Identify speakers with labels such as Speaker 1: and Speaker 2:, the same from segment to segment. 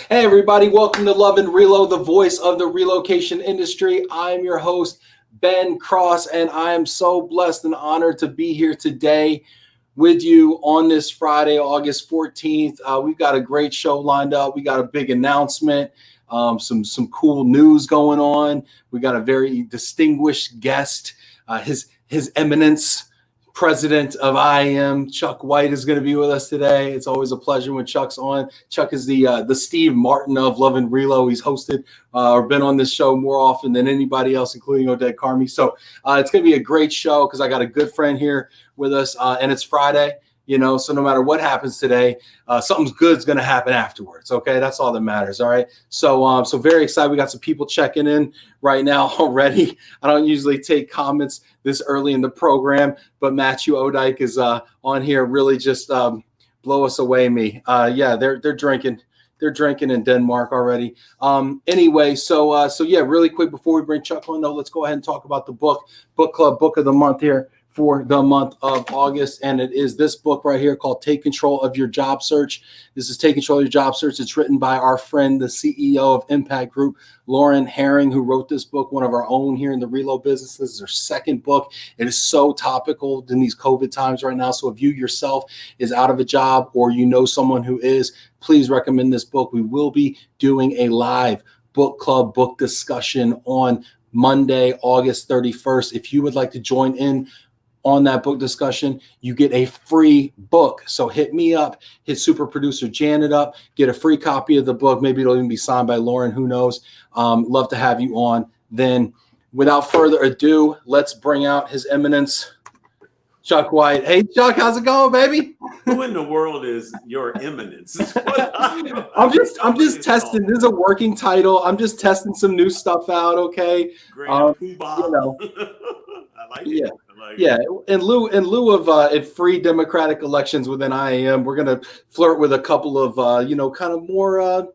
Speaker 1: Hey everybody, welcome to Love and Relo, the voice of the relocation industry. I'm your host, Ben Cross, and I am so blessed and honored to be here today with you on this Friday, August 14th. We've got a great show lined up. We got a big announcement, some cool news going on. We got a very distinguished guest, His Eminence, President of IAM, Chuck White, is going to be with us today. It's always a pleasure when Chuck's on. Chuck is the Steve Martin of Love and Relo. He's hosted or been on this show more often than anybody else, including Odette Carmi. So it's going to be a great show because I got a good friend here with us, and it's Friday. So no matter what happens today, something's good's going to happen afterwards. Okay, that's all that matters. All right. So very excited. We got some people checking in right now already. I don't usually take comments this early in the program, but Matthew Odike is on here. Really just blow us away, me. Yeah, they're drinking. They're drinking in Denmark already. Anyway, so yeah, really quick before we bring Chuck on, though, let's go ahead and talk about the book club book of the month here for the month of August, and it is this book right here called Take Control of Your Job Search. This is Take Control of Your Job Search. It's written by our friend, the CEO of Impact Group, Lauren Herring, who wrote this book, one of our own here in the Relo business. This is her second book. It is so topical in these COVID times right now. So if you yourself is out of a job or you know someone who is, please recommend this book. We will be doing a live book club book discussion on Monday, August 31st. If you would like to join in on that book discussion, you get a free book. So hit me up, hit super producer Janet up, get a free copy of the book. Maybe it'll even be signed by Lauren, who knows. Love to have you on. Then without further ado, let's bring out His Eminence, Chuck White. Hey Chuck, how's it going, baby?
Speaker 2: Who in the world is Your Eminence?
Speaker 1: I'm just testing. This is a working title. I'm just testing some new stuff out. Okay.
Speaker 2: Grand Poobah. I like it.
Speaker 1: Yeah, in lieu of free democratic elections within IAM, we're gonna flirt with a couple of kind of more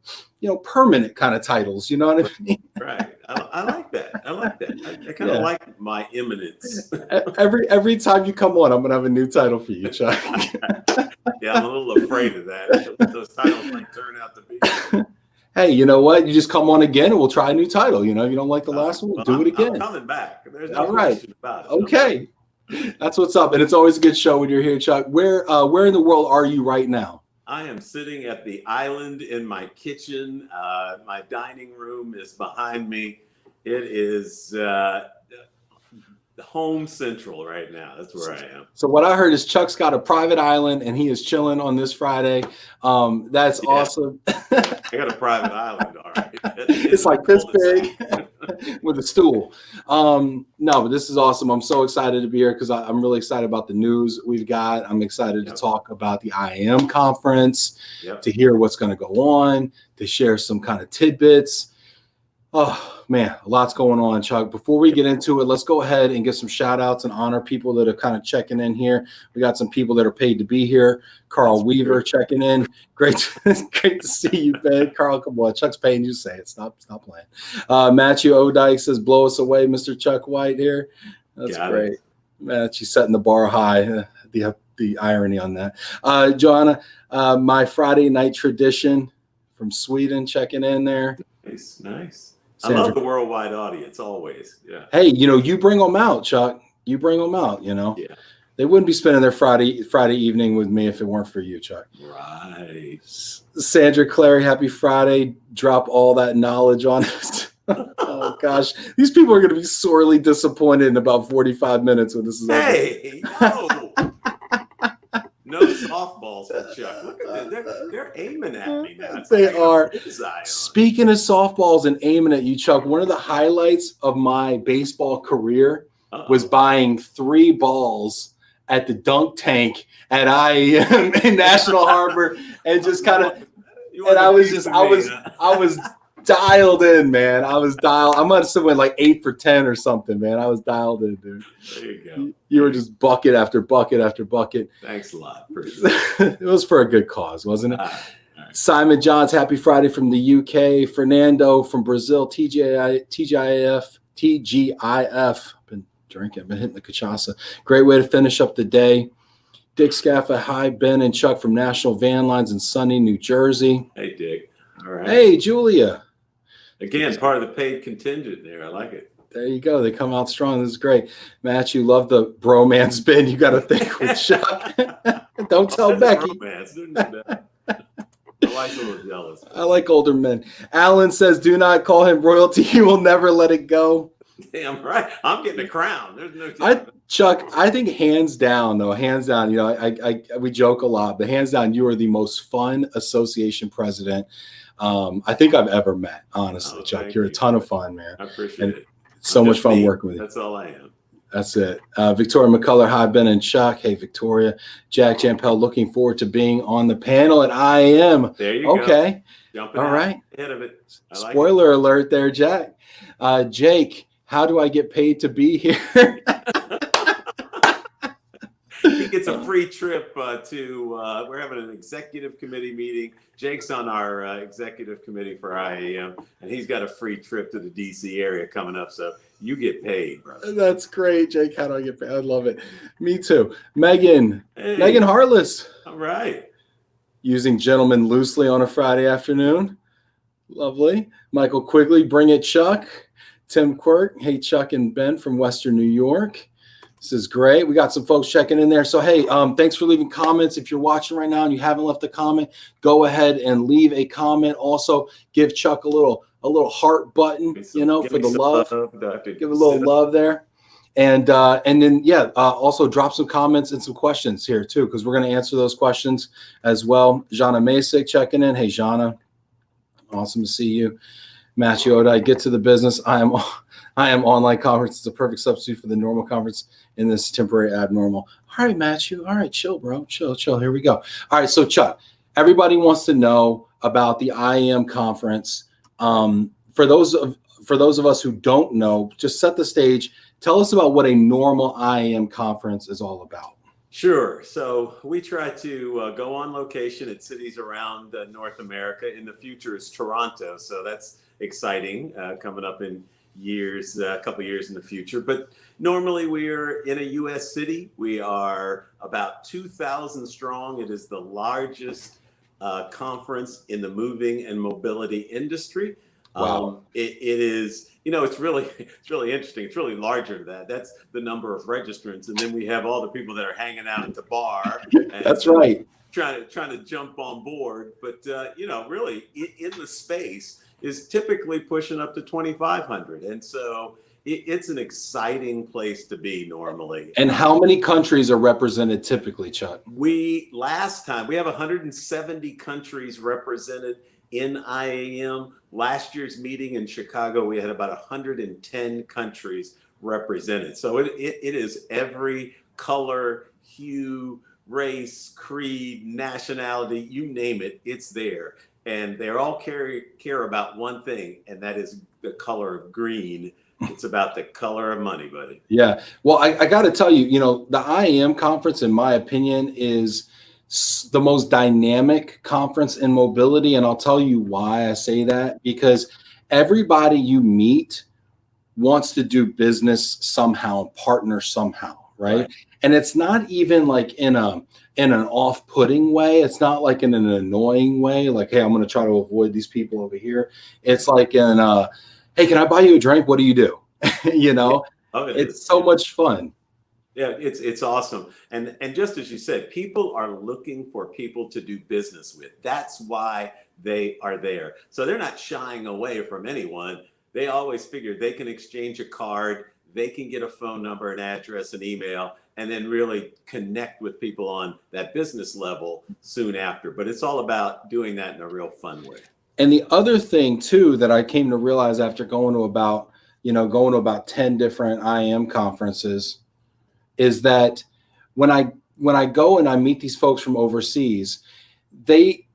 Speaker 1: permanent kind of titles. You know what I mean?
Speaker 2: Right. I like that. I kind of like my eminence.
Speaker 1: Every time you come on, I'm gonna have a new title for you, Chuck.
Speaker 2: Yeah, I'm a little afraid of that. Those titles might turn out to be.
Speaker 1: Hey, you know what? You just come on again and we'll try a new title. If you don't like the last one, we'll do it again.
Speaker 2: I'm coming back. There's no question about it.
Speaker 1: Okay. That's what's up. And it's always a good show when you're here, Chuck. Where in the world are you right now?
Speaker 2: I am sitting at the island in my kitchen. My dining room is behind me. It is home central right now. That's where I am.
Speaker 1: So what I heard is Chuck's got a private island and he is chilling on this Friday. That's awesome.
Speaker 2: I got a private island. All right.
Speaker 1: It's like this big with a stool. No, but this is awesome. I'm so excited to be here because I'm really excited about the news we've got. I'm excited to talk about the IAM conference, to hear what's going to go on, to share some kind of tidbits. Oh, man, a lot's going on, Chuck. Before we get into it, let's go ahead and get some shout outs and honor people that are kind of checking in here. We got some people that are paid to be here. Carl Weaver checking in. Great to see you, Ben. Carl, come on. Chuck's paying you to say it. Stop playing. Matthew Odike says, blow us away, Mr. Chuck White here. That's great. Matthew setting the bar high. The irony on that. Joanna, my Friday night tradition from Sweden checking in there.
Speaker 2: Nice. Sandra. I love the worldwide audience always. Yeah.
Speaker 1: Hey, you bring them out, Chuck. You bring them out. Yeah. They wouldn't be spending their Friday evening with me if it weren't for you, Chuck.
Speaker 2: Right.
Speaker 1: Sandra Clary, happy Friday. Drop all that knowledge on us. Oh gosh, these people are going to be sorely disappointed in about 45 minutes when this is over.
Speaker 2: Hey, no softballs for Chuck. Look at them. They're aiming at me now.
Speaker 1: They are. Speaking of softballs and aiming at you, Chuck, one of the highlights of my baseball career was buying 3 balls at the dunk tank at IAM in National Harbor, and just kind of, and I was dialed in, man. I must have went like 8 for 10 or something, man. I was dialed in, dude.
Speaker 2: There you go.
Speaker 1: You were just bucket after bucket after bucket.
Speaker 2: Thanks a lot. Appreciate it.
Speaker 1: It was for a good cause, wasn't it? Right. Simon Johns, happy Friday from the UK. Fernando from Brazil. TGIF. Been drinking, been hitting the cachaça. Great way to finish up the day. Dick Scaffa, hi, Ben and Chuck from National Van Lines in sunny New Jersey.
Speaker 2: Hey, Dick. All right. right.
Speaker 1: Hey, Julia.
Speaker 2: Again, part of the paid contingent there. I like it.
Speaker 1: There you go. They come out strong. This is great. Matt, you love the bromance bin. You got to think with Chuck. Don't tell Becky.
Speaker 2: Romance. There's no doubt. My wife's a little jealous.
Speaker 1: I like older men. Alan says, do not call him royalty. He will never let it go.
Speaker 2: Damn right. I'm getting a crown. There's no
Speaker 1: Chuck, I think hands down, though, hands down, you know, we joke a lot, but hands down, you are the most fun association president I think I've ever met, honestly, Chuck. You're a ton of fun, man.
Speaker 2: I appreciate it.
Speaker 1: It's so much fun working with you.
Speaker 2: That's all I am.
Speaker 1: That's it. Victoria McCullough, hi, Ben and Chuck. Hey, Victoria. Jack Jampel, looking forward to being on the panel at IAM.
Speaker 2: There you go.
Speaker 1: Okay.
Speaker 2: Jumping
Speaker 1: all right.
Speaker 2: Ahead of it.
Speaker 1: Spoiler alert there, Jack. Jake, how do I get paid to be here?
Speaker 2: He gets a free trip we're having an executive committee meeting. Jake's on our executive committee for IAM, and he's got a free trip to the DC area coming up. So you get paid, brother.
Speaker 1: That's great, Jake. How do I get paid? I love it. Me too. Megan.
Speaker 2: Hey.
Speaker 1: Megan Harless.
Speaker 2: All right.
Speaker 1: Using gentlemen loosely on a Friday afternoon. Lovely. Michael Quigley, bring it, Chuck. Tim Quirk. Hey, Chuck and Ben from Western New York. This is great. We got some folks checking in there. So, hey, thanks for leaving comments. If you're watching right now and you haven't left a comment, go ahead and leave a comment. Also, give Chuck a little heart button, you know, for the love. Give a little love there. And then, yeah, also drop some comments and some questions here, too, because we're going to answer those questions as well. Jana Masick checking in. Hey, Jana. Awesome to see you. Matthew Odai, get to the business. I am online conference. It's a perfect substitute for the normal conference in this temporary abnormal. All right, Matthew. All right, chill, bro. Chill. Here we go. All right, so Chuck, everybody wants to know about the IAM conference. For those of us who don't know, just set the stage. Tell us about what a normal IAM conference is all about.
Speaker 2: Sure. So we try to go on location at cities around North America. In the future is Toronto. So that's exciting, coming up in years, a couple years in the future. But normally we're in a U.S. city. We are about 2,000 strong. It is the largest conference in the moving and mobility industry.
Speaker 1: Wow.
Speaker 2: It is, you know, it's really interesting. It's really larger than that. That's the number of registrants. And then we have all the people that are hanging out at the bar. And
Speaker 1: that's right.
Speaker 2: Trying to jump on board. But, you know, really in the space is typically pushing up to 2,500. And so it's an exciting place to be normally.
Speaker 1: And how many countries are represented typically, Chuck?
Speaker 2: Last time we have 170 countries represented in IAM. Last year's meeting in Chicago, we had about 110 countries represented. So it is every color, hue, race, creed, nationality, you name it, it's there. And they all care about one thing, and that is the color of green. It's about the color of money, buddy.
Speaker 1: Yeah. Well, I got to tell you, you know, the IAM conference, in my opinion, is the most dynamic conference in mobility. And I'll tell you why I say that, because everybody you meet wants to do business somehow, partner somehow, right? And it's not even like in an off-putting way. It's not like in an annoying way, like, hey, I'm going to try to avoid these people over here. It's like in hey, can I buy you a drink? What do you do? You know, it's so much fun.
Speaker 2: Yeah, it's awesome. And just as you said, people are looking for people to do business with. That's why they are there. So they're not shying away from anyone. They always figure they can exchange a card, they can get a phone number, an address, an email, and then really connect with people on that business level soon after. But it's all about doing that in a real fun way.
Speaker 1: And the other thing too that I came to realize after going to about 10 different IAM conferences is that when I go and I meet these folks from overseas, they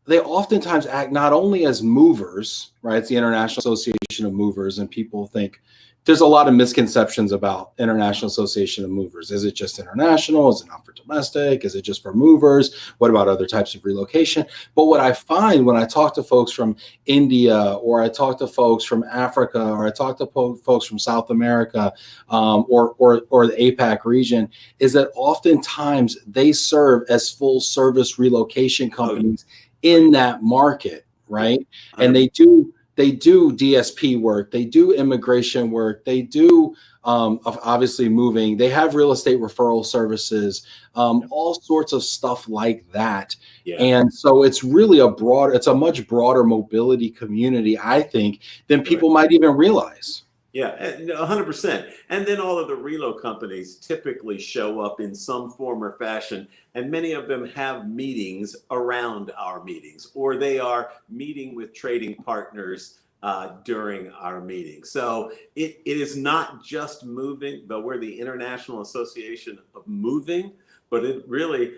Speaker 1: oftentimes act not only as movers, right? It's the International Association of Movers, and people think there's a lot of misconceptions about International Association of Movers. Is it just international? Is it not for domestic? Is it just for movers? What about other types of relocation? But what I find when I talk to folks from India, or I talk to folks from Africa, or I talk to folks from South America, or the APAC region, is that oftentimes they serve as full service relocation companies in that market, right? And they do DSP work, they do immigration work, they do obviously moving, they have real estate referral services, all sorts of stuff like that.
Speaker 2: Yeah.
Speaker 1: And so it's really it's a much broader mobility community, I think, than people might even realize.
Speaker 2: Yeah, 100%. And then all of the relo companies typically show up in some form or fashion, and many of them have meetings around our meetings, or they are meeting with trading partners during our meeting. So it is not just moving, though we're the International Association of Moving, but it really,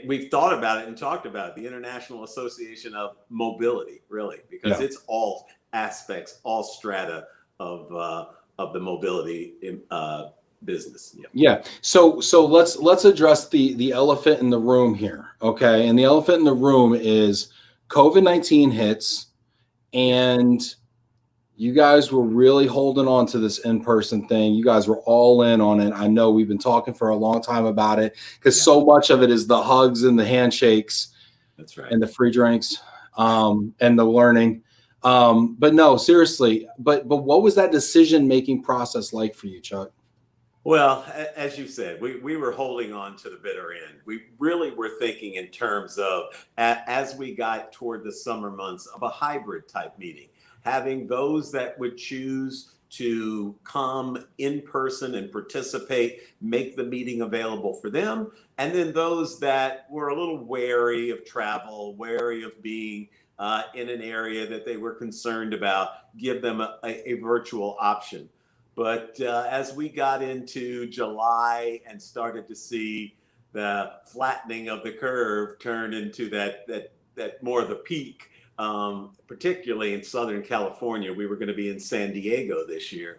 Speaker 2: we've thought about it and talked about it, the International Association of Mobility, really, because it's all aspects, all strata of the mobility business.
Speaker 1: Yeah. So let's address the elephant in the room here. Okay. And the elephant in the room is COVID-19 hits, and you guys were really holding on to this in-person thing. You guys were all in on it. I know we've been talking for a long time about it, because so much of it is the hugs and the handshakes.
Speaker 2: That's right.
Speaker 1: And the free drinks, and the learning. But no, seriously, but what was that decision-making process like for you, Chuck?
Speaker 2: Well, as you said, we were holding on to the bitter end. We really were thinking in terms of, as we got toward the summer months, of a hybrid type meeting, having those that would choose to come in person and participate, make the meeting available for them. And then those that were a little wary of travel, wary of being in an area that they were concerned about, give them a virtual option. But as we got into July and started to see the flattening of the curve turn into that more of the peak, particularly in Southern California, we were going to be in San Diego this year.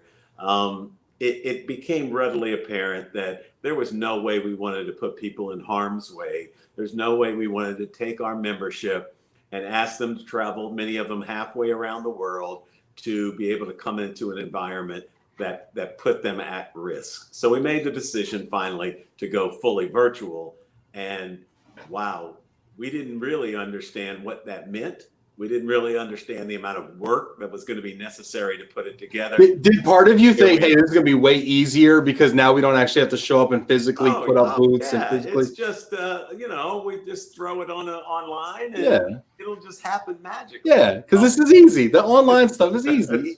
Speaker 2: It became readily apparent that there was no way we wanted to put people in harm's way. There's no way we wanted to take our membership and ask them to travel, many of them halfway around the world, to be able to come into an environment that put them at risk. So we made the decision finally to go fully virtual. And wow, we didn't really understand what that meant. We didn't really understand the amount of work that was going to be necessary to put it together.
Speaker 1: Did part of you think, hey, this is going to be way easier because now we don't actually have to show up and physically put up booths and physically?
Speaker 2: It's just, we just throw it online and it'll just happen magically.
Speaker 1: Yeah, because this is easy. The online stuff is easy.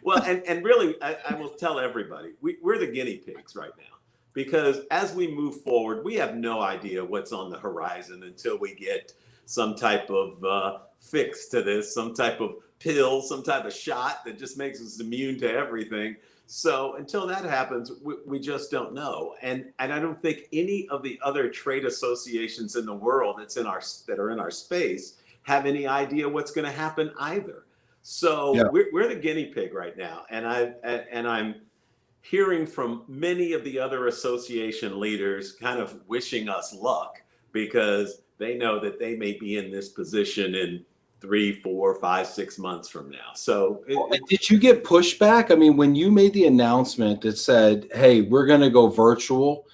Speaker 2: Well, and really, I will tell everybody, we're the guinea pigs right now, because as we move forward, we have no idea what's on the horizon until we get some type of fix to this, some type of pill, some type of shot that just makes us immune to everything. So until that happens, we just don't know. And I don't think any of the other trade associations in the world that are in our space have any idea what's going to happen either. So we're the guinea pig right now. And I'm hearing from many of the other association leaders kind of wishing us luck, because they know that they may be in this position in 3, 4, 5, 6 months from now. So
Speaker 1: did you get pushback? I mean, when you made the announcement that said, hey, we're going to go virtual,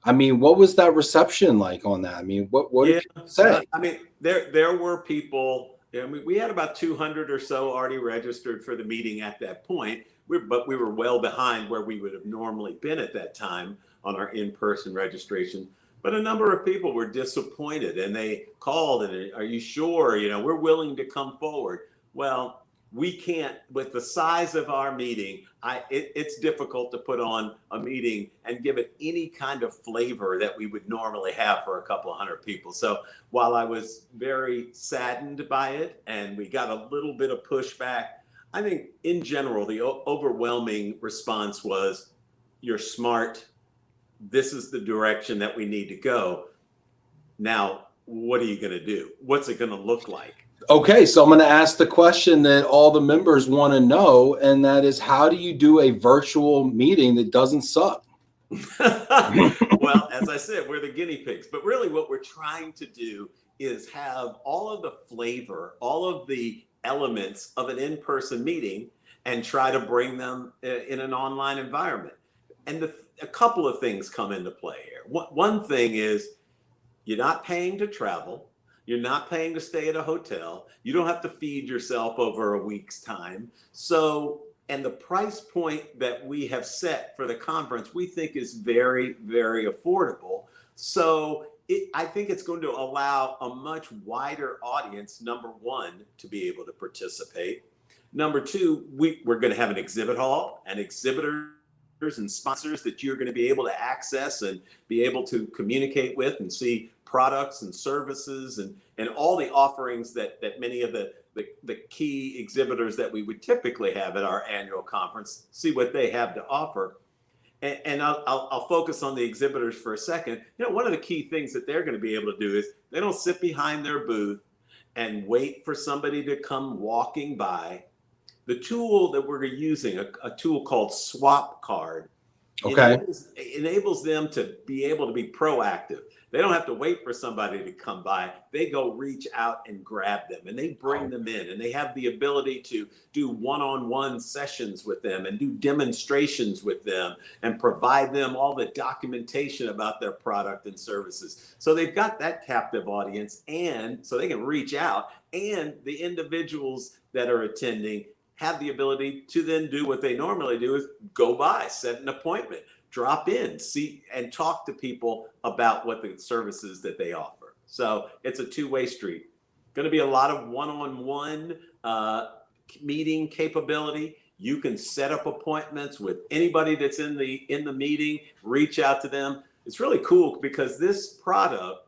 Speaker 1: I mean, what was that reception like on that? I mean, what did people say?
Speaker 2: I mean, there were people, we had about 200 or so already registered for the meeting at that point, but we were well behind where we would have normally been at that time on our in-person registration. But a number of people were disappointed, and they called and, are you sure? We're willing to come forward. Well, we can't, with the size of our meeting, it's difficult to put on a meeting and give it any kind of flavor that we would normally have for a couple of hundred people. So while I was very saddened by it and we got a little bit of pushback, I think in general, the overwhelming response was, you're smart. This is the direction that we need to go. Now, what are you going to do? What's it going to look like?
Speaker 1: Okay, so I'm going to ask the question that all the members want to know, and that is, how do you do a virtual meeting that doesn't suck?
Speaker 2: Well, as I said, we're the guinea pigs, but really what we're trying to do is have all of the flavor, all of the elements of an in-person meeting, and try to bring them in an online environment. And a couple of things come into play here. One thing is, you're not paying to travel. You're not paying to stay at a hotel. You don't have to feed yourself over a week's time. So, and the price point that we have set for the conference, we think is very, very affordable. So I think it's going to allow a much wider audience, number one, to be able to participate. Number two, we're going to have an exhibit hall and exhibitors and sponsors that you're going to be able to access and be able to communicate with and see products and services and all the offerings that many of the key exhibitors that we would typically have at our annual conference, see what they have to offer. And I'll focus on the exhibitors for a second. You know, one of the key things that they're going to be able to do is they don't sit behind their booth and wait for somebody to come walking by. The tool that we're using, a tool called Swapcard, enables them to be able to be proactive. They don't have to wait for somebody to come by. They go reach out and grab them, and they bring them in, and they have the ability to do one-on-one sessions with them and do demonstrations with them and provide them all the documentation about their product and services. So they've got that captive audience, and so they can reach out, and the individuals that are attending have the ability to then do what they normally do, is go by, set an appointment, drop in, see, and talk to people about what the services that they offer. So it's a two-way street. Going to be a lot of one-on-one meeting capability. You can set up appointments with anybody that's in the meeting, reach out to them. It's really cool because this product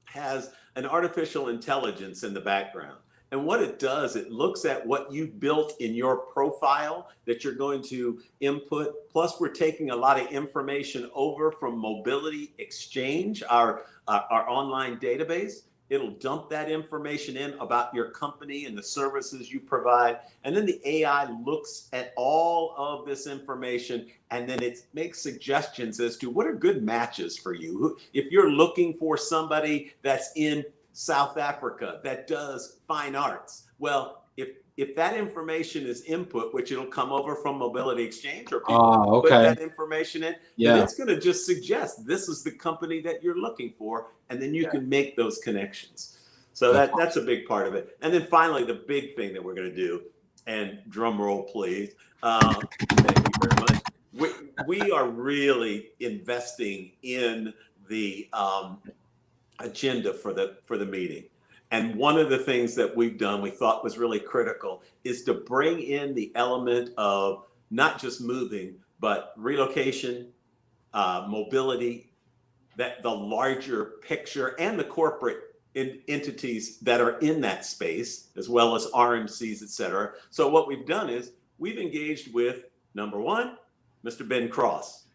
Speaker 2: has an artificial intelligence in the background. And what it does, it looks at what you've built in your profile that you're going to input. Plus, we're taking a lot of information over from Mobility Exchange, our online database. It'll dump that information in about your company and the services you provide. And then the AI looks at all of this information, and then it makes suggestions as to what are good matches for you. If you're looking for somebody that's in South Africa that does fine arts, well, if that information is input, which it'll come over from Mobility Exchange, or people put that information in, then it's going to just suggest this is the company that you're looking for, and then you can make those connections. So that's a big part of it. And then finally, the big thing that we're going to do, and drum roll please, thank you very much. We are really investing in the agenda for the meeting. And one of the things that we've done, we thought was really critical, is to bring in the element of not just moving, but relocation, mobility, that the larger picture, and the corporate entities that are in that space, as well as RMCs, et cetera. So what we've done is we've engaged with, number one, Mr. Ben Cross.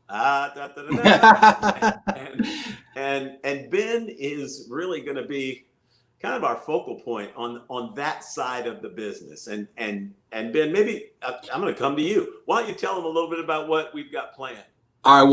Speaker 2: And Ben is really going to be kind of our focal point on that side of the business. And Ben, maybe I'm going to come to you. Why don't you tell them a little bit about what we've got planned? All
Speaker 1: right.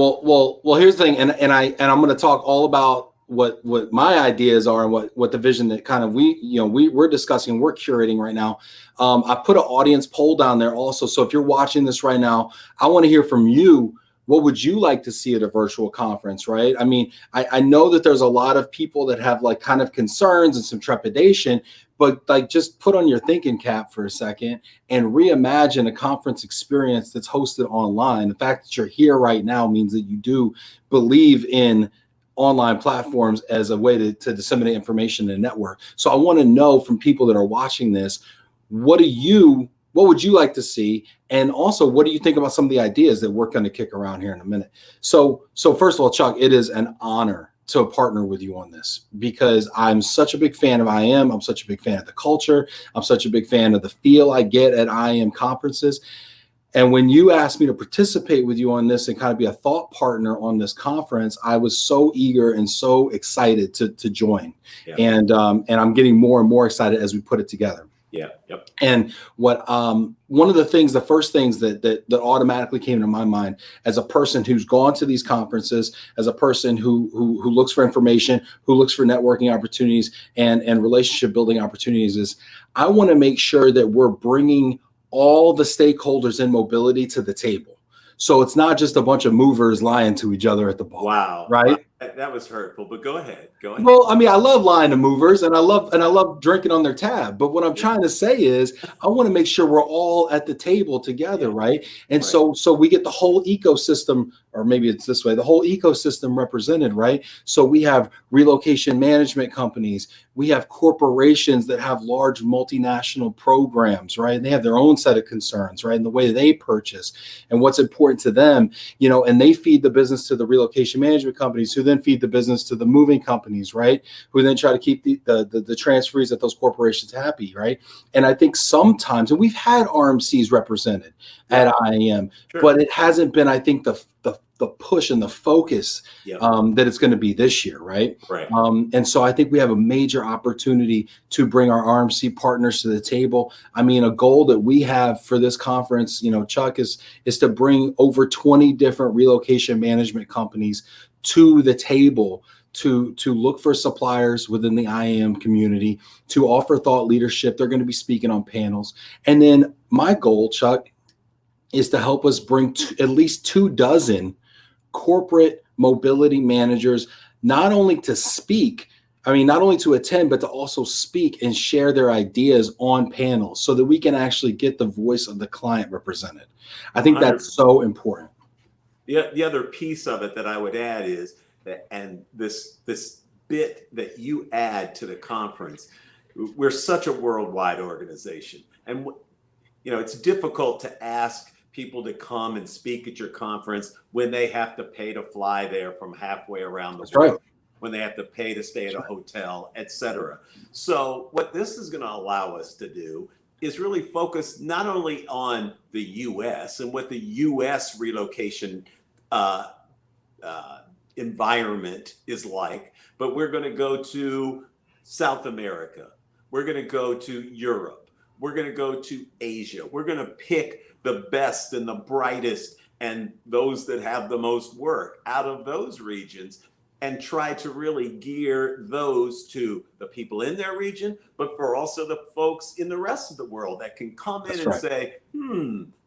Speaker 1: Well. Here's the thing, and I'm going to talk all about what my ideas are and what the vision that kind of we're discussing, we're curating right now. I put an audience poll down there also. So if you're watching this right now, I want to hear from you. What would you like to see at a virtual conference, right? I mean, I know that there's a lot of people that have like kind of concerns and some trepidation, but like just put on your thinking cap for a second and reimagine a conference experience that's hosted online. The fact that you're here right now means that you do believe in online platforms as a way to disseminate information in a network. So I want to know from people that are watching this, what would you like to see? And also, what do you think about some of the ideas that we're going to kick around here in a minute? So first of all, Chuck, it is an honor to partner with you on this because I'm such a big fan of IAM. I'm such a big fan of the culture. I'm such a big fan of the feel I get at IAM conferences. And when you asked me to participate with you on this and kind of be a thought partner on this conference, I was so eager and so excited to join. Yeah. And I'm getting more and more excited as we put it together.
Speaker 2: Yeah. Yep.
Speaker 1: And what one of the first things that automatically came to my mind as a person who's gone to these conferences, as a person who looks for information, who looks for networking opportunities and relationship building opportunities, is I want to make sure that we're bringing all the stakeholders in mobility to the table. So it's not just a bunch of movers lying to each other at the bar.
Speaker 2: Wow.
Speaker 1: Right.
Speaker 2: That was hurtful, but go ahead. Go ahead.
Speaker 1: Well, I mean, I love lying to movers, and I love drinking on their tab. But what I'm
Speaker 2: Yeah.
Speaker 1: trying to say is, I want to make sure we're all at the table together,
Speaker 2: Yeah.
Speaker 1: right? And
Speaker 2: Right.
Speaker 1: so we get the whole ecosystem, or maybe it's this way, the whole ecosystem represented, right? So we have relocation management companies, we have corporations that have large multinational programs, right? And they have their own set of concerns, right? And the way they purchase and what's important to them, and they feed the business to the relocation management companies, who then feed the business to the moving companies, right? Who then try to keep the transferees at those corporations happy, right? And I think sometimes, and we've had RMCs represented at IAM,
Speaker 2: Sure.
Speaker 1: but it hasn't been, I think, the push and the focus
Speaker 2: Yeah.
Speaker 1: that it's going to be this year, right?
Speaker 2: Right.
Speaker 1: And so I think we have a major opportunity to bring our RMC partners to the table. I mean, a goal that we have for this conference, Chuck, is to bring over 20 different relocation management companies to the table to look for suppliers within the IAM community, to offer thought leadership. They're going to be speaking on panels. And then my goal, Chuck, is to help us bring at least 24 corporate mobility managers, not only to speak, not only to attend, but to also speak and share their ideas on panels so that we can actually get the voice of the client represented. I think that's so important.
Speaker 2: The other piece of it that I would add is that, and this bit that you add to the conference, we're such a worldwide organization, and it's difficult to ask people to come and speak at your conference when they have to pay to fly there from halfway around the world,
Speaker 1: right,
Speaker 2: when they have to pay to stay at a hotel, etc. So what this is going to allow us to do is really focus not only on the U.S. and what the U.S. relocation environment is like, but we're going to go to South America. We're going to go to Europe. We're going to go to Asia. We're going to pick the best and the brightest and those that have the most work out of those regions and try to really gear those to the people in their region, but for also the folks in the rest of the world that can come in and say,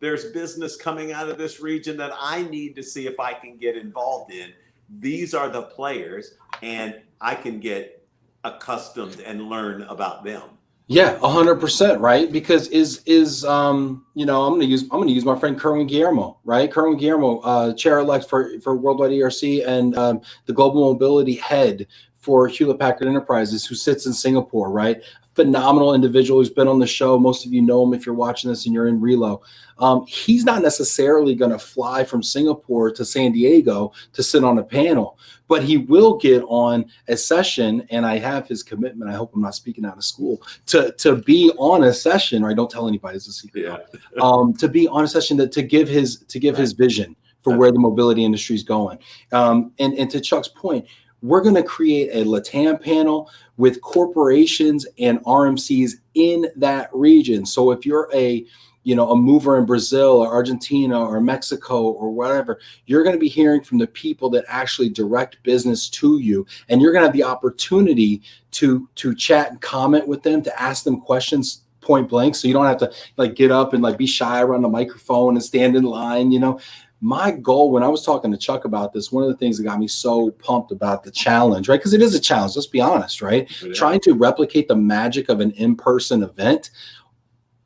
Speaker 2: there's business coming out of this region that I need to see if I can get involved in. These are the players, and I can get accustomed and learn about them.
Speaker 1: Yeah, 100%, right? Because I'm gonna use my friend Kerwin Guillermo, right? Kerwin Guillermo, chair-elect for Worldwide ERC and the global mobility head for Hewlett Packard Enterprises, who sits in Singapore, right? Phenomenal individual who's been on the show. Most of you know him if you're watching this and you're in Relo. He's not necessarily going to fly from Singapore to San Diego to sit on a panel, but he will get on a session, and I have his commitment. I hope I'm not speaking out of school to be on a session, right? Don't tell anybody, it's a secret.
Speaker 2: Yeah.
Speaker 1: To be on a session to give his vision for where the mobility industry is going. And to Chuck's point, we're going to create a LATAM panel with corporations and RMCs in that region. So if you're a mover in Brazil or Argentina or Mexico or whatever, you're going to be hearing from the people that actually direct business to you. And you're going to have the opportunity to chat and comment with them, to ask them questions point blank. So you don't have to get up and be shy around the microphone and stand in line, My goal, when I was talking to Chuck about this, one of the things that got me so pumped about the challenge, right? Because it is a challenge, let's be honest, right?
Speaker 2: Yeah.
Speaker 1: Trying to replicate the magic of an in-person event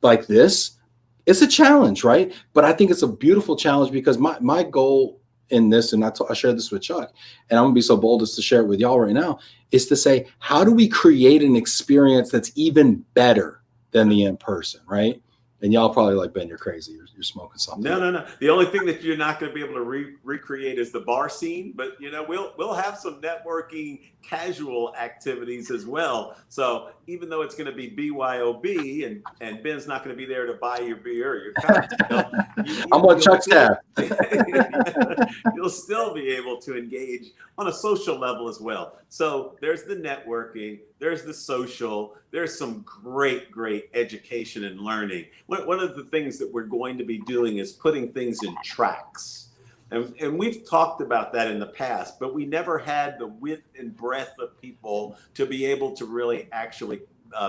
Speaker 1: like this, it's a challenge, right? But I think it's a beautiful challenge because my goal in this, and I shared this with Chuck, and I'm gonna be so bold as to share it with y'all right now, is to say, how do we create an experience that's even better than the in-person, right? And y'all probably Ben, you're crazy. You're smoking something.
Speaker 2: No. The only thing that you're not going to be able to recreate is the bar scene, but we'll have some networking, casual activities as well. So even though it's going to be BYOB and Ben's not going to be there to buy your beer or your cocktail,
Speaker 1: I'm on Chuck's tab.
Speaker 2: You'll still be able to engage on a social level as well. So there's the networking, there's the social, there's some great education and learning. One of the things that we're going to be doing is putting things in tracks. And we've talked about that in the past, but we never had the width and breadth of people to be able to really actually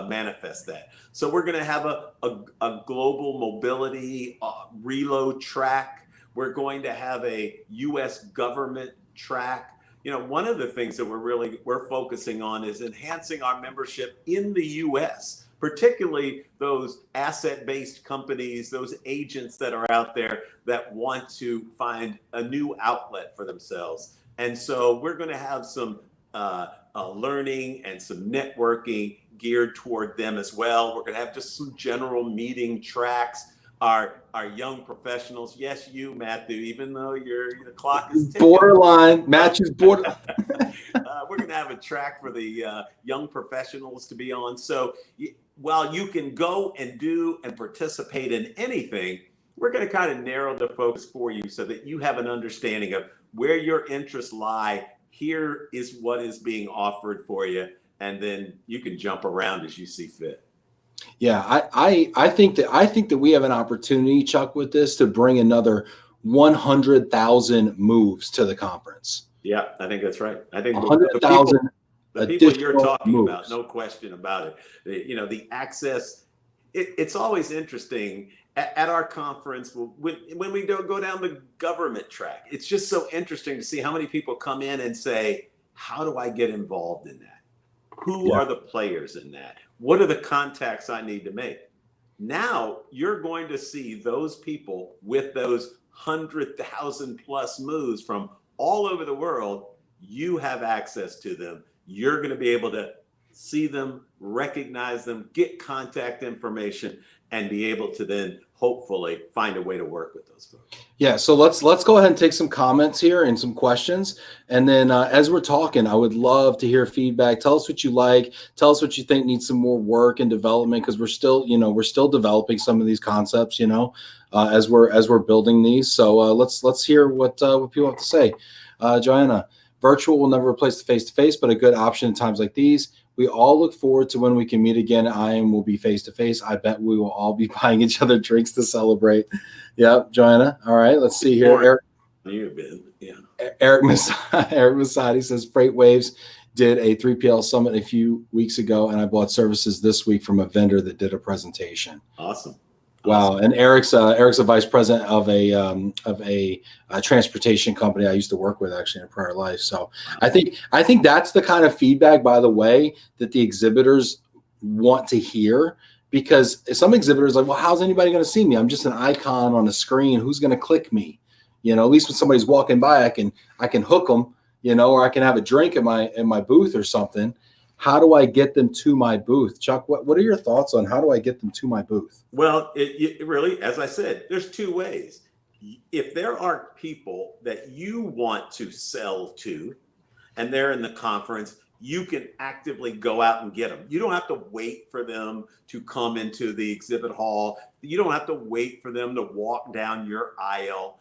Speaker 2: manifest that. So we're going to have a global mobility relo track. We're going to have a U.S. government track. one of the things that we're focusing on is enhancing our membership in the US, particularly those asset-based companies, those agents that are out there that want to find a new outlet for themselves. And so we're going to have some learning and some networking geared toward them as well. We're going to have just some general meeting tracks. Our young professionals, yes, you, Matthew, even though the clock is ticking.
Speaker 1: Borderline, Matthew's border.
Speaker 2: We're going to have a track for the young professionals to be on. So while you can go and do and participate in anything, we're going to kind of narrow the focus for you so that you have an understanding of where your interests lie. Here is what is being offered for you, and then you can jump around as you see fit.
Speaker 1: Yeah, I think that we have an opportunity, Chuck, with this to bring another 100,000 moves to the conference.
Speaker 2: Yeah, I think that's right. I think
Speaker 1: 100,000
Speaker 2: the people you're talking
Speaker 1: moves.
Speaker 2: about, no question about it. The access. It's always interesting at our conference when we go down the government track. It's just so interesting to see how many people come in and say, "How do I get involved in that? Who are the players in that? What are the contacts I need to make?" Now you're going to see those people with those 100,000 plus moves from all over the world. You have access to them. You're going to be able to see them, recognize them, get contact information, and be able to then hopefully find a way to work with those folks.
Speaker 1: Yeah, so let's go ahead and take some comments here and some questions. And then as we're talking, I would love to hear feedback. Tell us what you like. Tell us what you think needs some more work and development, because we're still developing some of these concepts, as we're building these. So let's hear what people have to say. Joanna, virtual will never replace the face-to-face, but a good option in times like these. We all look forward to when we can meet again. IAM will be face-to-face. I bet we will all be buying each other drinks to celebrate. Yep, Joanna. All right, let's see here. Eric,
Speaker 2: you've been, yeah.
Speaker 1: Eric Masadi says Freight Waves did a 3PL summit a few weeks ago, and I bought services this week from a vendor that did a presentation.
Speaker 2: Awesome.
Speaker 1: Wow, and Eric's a vice president of a transportation company I used to work with actually in a prior life. So I think that's the kind of feedback, by the way, that the exhibitors want to hear, because some exhibitors are like, well, how's anybody going to see me? I'm just an icon on a screen. Who's going to click me? At least when somebody's walking by, I can hook them, or I can have a drink in my booth or something. How do I get them to my booth? Chuck, what are your thoughts on how do I get them to my booth?
Speaker 2: Well, it really, as I said, there's two ways. If there are people that you want to sell to and they're in the conference, you can actively go out and get them. You don't have to wait for them to come into the exhibit hall. You don't have to wait for them to walk down your aisle.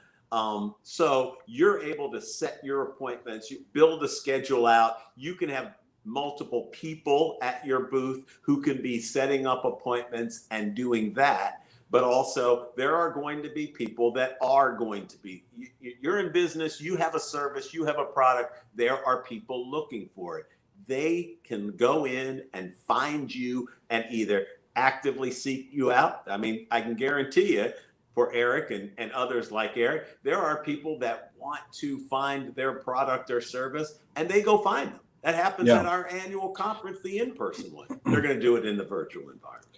Speaker 2: So you're able to set your appointments, you build a schedule out. You can have multiple people at your booth who can be setting up appointments and doing that. But also there are going to be people that are going to be, you're in business, you have a service, you have a product, there are people looking for it. They can go in and find you and either actively seek you out. I mean, I can guarantee you, for Eric and others like Eric, there are people that want to find their product or service and they go find them. That happens at our annual conference, the in-person one. They're going to do it in the virtual environment.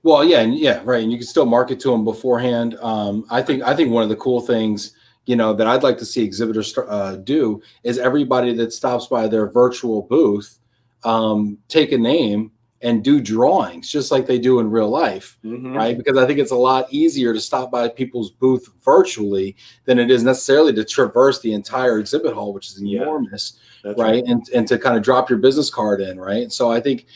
Speaker 1: Well, right. And you can still market to them beforehand. I think one of the cool things, that I'd like to see exhibitors do is everybody that stops by their virtual booth, take a name and do drawings just like they do in real life, right? Because I think it's a lot easier to stop by people's booth virtually than it is necessarily to traverse the entire exhibit hall, which is enormous, right? And to kind of drop your business card in, right? So I think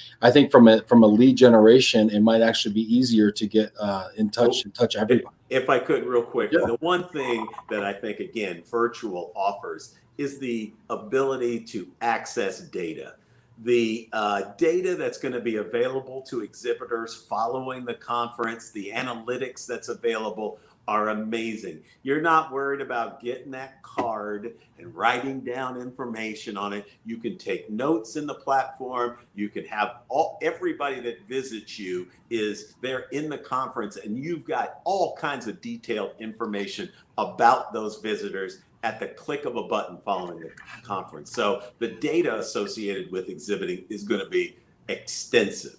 Speaker 1: from a lead generation, it might actually be easier to get in touch and touch everybody.
Speaker 2: If I could real quick, the one thing that I think, again, virtual offers is the ability to access data. The data that's going to be available to exhibitors following the conference, the analytics that's available are amazing. You're not worried about getting that card and writing down information on it. You can take notes in the platform. You can have everybody that visits you is there in the conference, and you've got all kinds of detailed information about those visitors at the click of a button following the conference. So the data associated with exhibiting is going to be extensive.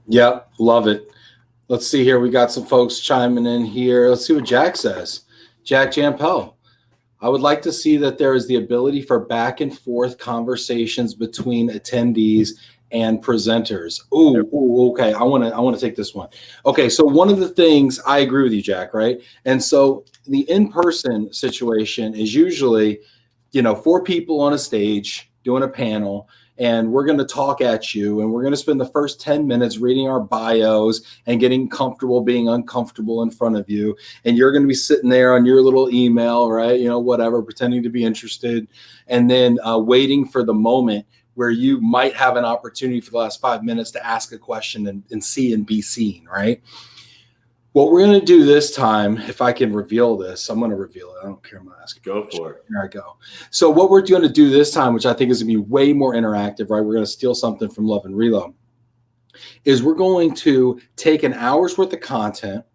Speaker 1: Yep, love it. Let's see here. We got some folks chiming in here. Let's see what Jack says. Jack Jampel. I would like to see that there is the ability for back and forth conversations between attendees and presenters. Ooh, okay. I want to take this one. Okay, so one of the things, I agree with you, Jack, right? And so the in-person situation is usually, 4 people on a stage doing a panel, and we're going to talk at you, and we're going to spend the first 10 minutes reading our bios and getting comfortable being uncomfortable in front of you. And you're going to be sitting there on your little email, right? Whatever, pretending to be interested, and then waiting for the moment where you might have an opportunity for the last 5 minutes to ask a question and see and be seen, right? What we're going to do this time, if I can reveal this, I'm going to reveal it. I don't care. I'm going to ask it.
Speaker 2: Go for it.
Speaker 1: There I go. So what we're going to do this time, which I think is going to be way more interactive, right? We're going to steal something from Love and Relo, is we're going to take an hour's worth of content,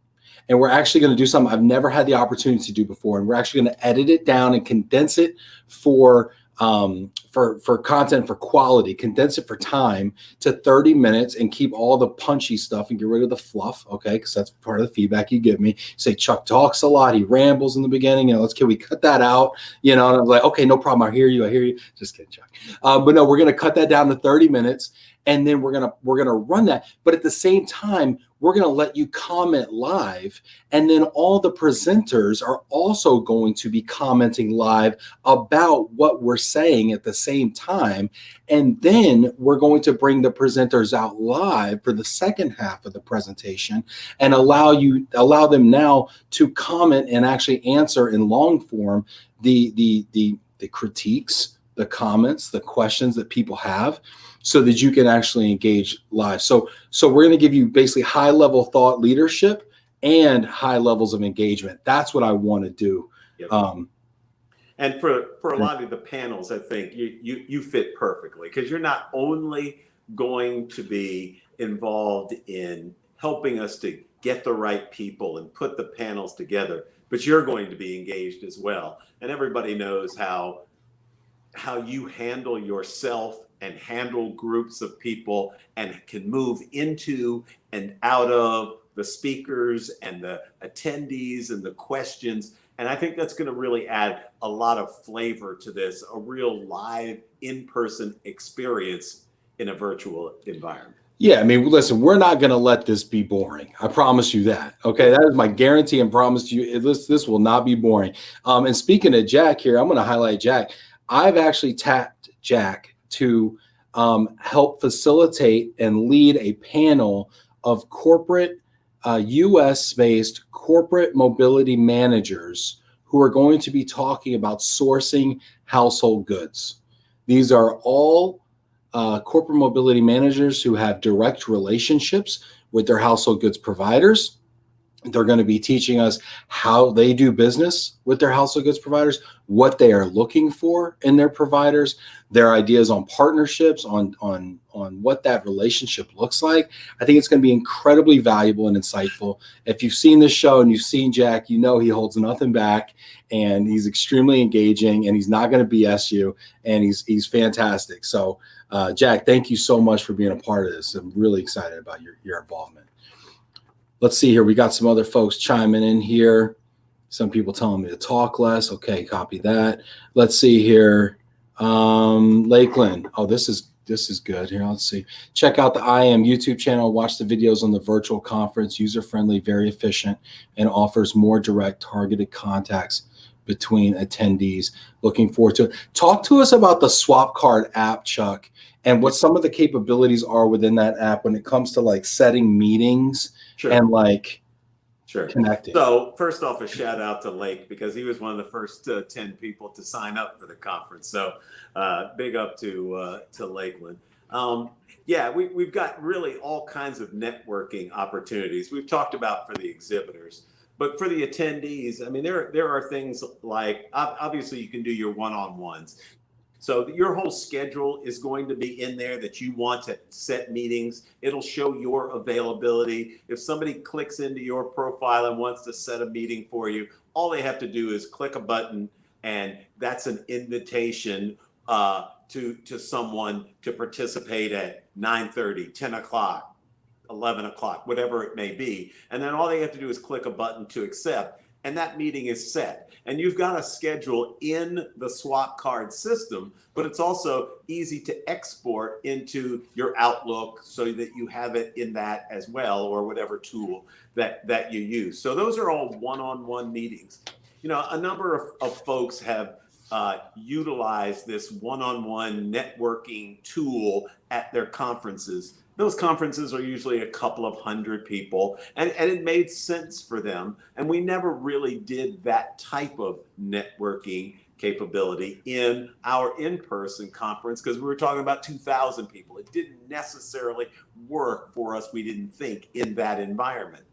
Speaker 1: and we're actually going to do something I've never had the opportunity to do before. And we're actually going to edit it down and condense it for content, for quality, condense it for time to 30 minutes and keep all the punchy stuff and get rid of the fluff. Okay. Because that's part of the feedback you give me. You say Chuck talks a lot. He rambles in the beginning. Can we cut that out? And I was like, okay, no problem. I hear you. Just kidding, Chuck. But no, we're going to cut that down to 30 minutes. And then we're gonna run that. But at the same time, we're gonna let you comment live. And then all the presenters are also going to be commenting live about what we're saying at the same time. And then we're going to bring the presenters out live for the second half of the presentation and allow them now to comment and actually answer in long form the critiques, the comments, the questions that people have, so that you can actually engage live. So we're going to give you basically high level thought leadership and high levels of engagement. That's what I want to do.
Speaker 2: Yep. And for a lot of the panels, I think you fit perfectly, because you're not only going to be involved in helping us to get the right people and put the panels together, but you're going to be engaged as well. And everybody knows how you handle yourself and handle groups of people and can move into and out of the speakers and the attendees and the questions. And I think that's going to really add a lot of flavor to this, a real live in-person experience in a virtual environment.
Speaker 1: Yeah, I mean, listen, we're not going to let this be boring. I promise you that. Okay, that is my guarantee and promise to you. This will not be boring. And speaking of Jack here, I'm going to highlight Jack. I've actually tapped Jack to help facilitate and lead a panel of corporate US-based corporate mobility managers who are going to be talking about sourcing household goods. These are all corporate mobility managers who have direct relationships with their household goods providers. They're going to be teaching us how they do business with their household goods providers, what they are looking for in their providers, their ideas on partnerships, on what that relationship looks like. I think it's going to be incredibly valuable and insightful. If you've seen this show and you've seen Jack, he holds nothing back, and he's extremely engaging, and he's not going to BS you, and he's fantastic. So, Jack, thank you so much for being a part of this. I'm really excited about your involvement. Let's see here. We got some other folks chiming in here. Some people telling me to talk less. Okay, copy that. Let's see here. Lakeland. Oh, this is good. Here, let's see. Check out the IAM YouTube channel. Watch the videos on the virtual conference. User-friendly, very efficient, and offers more direct, targeted contacts between attendees. Looking forward to it. Talk to us about the Swapcard app, Chuck, and what some of the capabilities are within that app when it comes to like setting meetings. Sure. And connecting.
Speaker 2: So first off, a shout out to Lake, because he was one of the first 10 people to sign up for the conference. So big up to Lakeland. Yeah, we've got really all kinds of networking opportunities. We've talked about for the exhibitors, but for the attendees, I mean, there are things like, obviously you can do your one-on-ones. So your whole schedule is going to be in there that you want to set meetings. It'll show your availability. If somebody clicks into your profile and wants to set a meeting for you, all they have to do is click a button and that's an invitation to someone to participate at 9:30, 10 o'clock, 11 o'clock, whatever it may be. And then all they have to do is click a button to accept, and that meeting is set. And you've got a schedule in the Swapcard system, but it's also easy to export into your Outlook so that you have it in that as well, or whatever tool that you use. So those are all one-on-one meetings. You know, a number of folks have utilized this one-on-one networking tool at their conferences. Those conferences are usually a couple of hundred people, and it made sense for them. And we never really did that type of networking capability in our in-person conference because we were talking about 2,000 people. It didn't necessarily work for us, we didn't think, in that environment.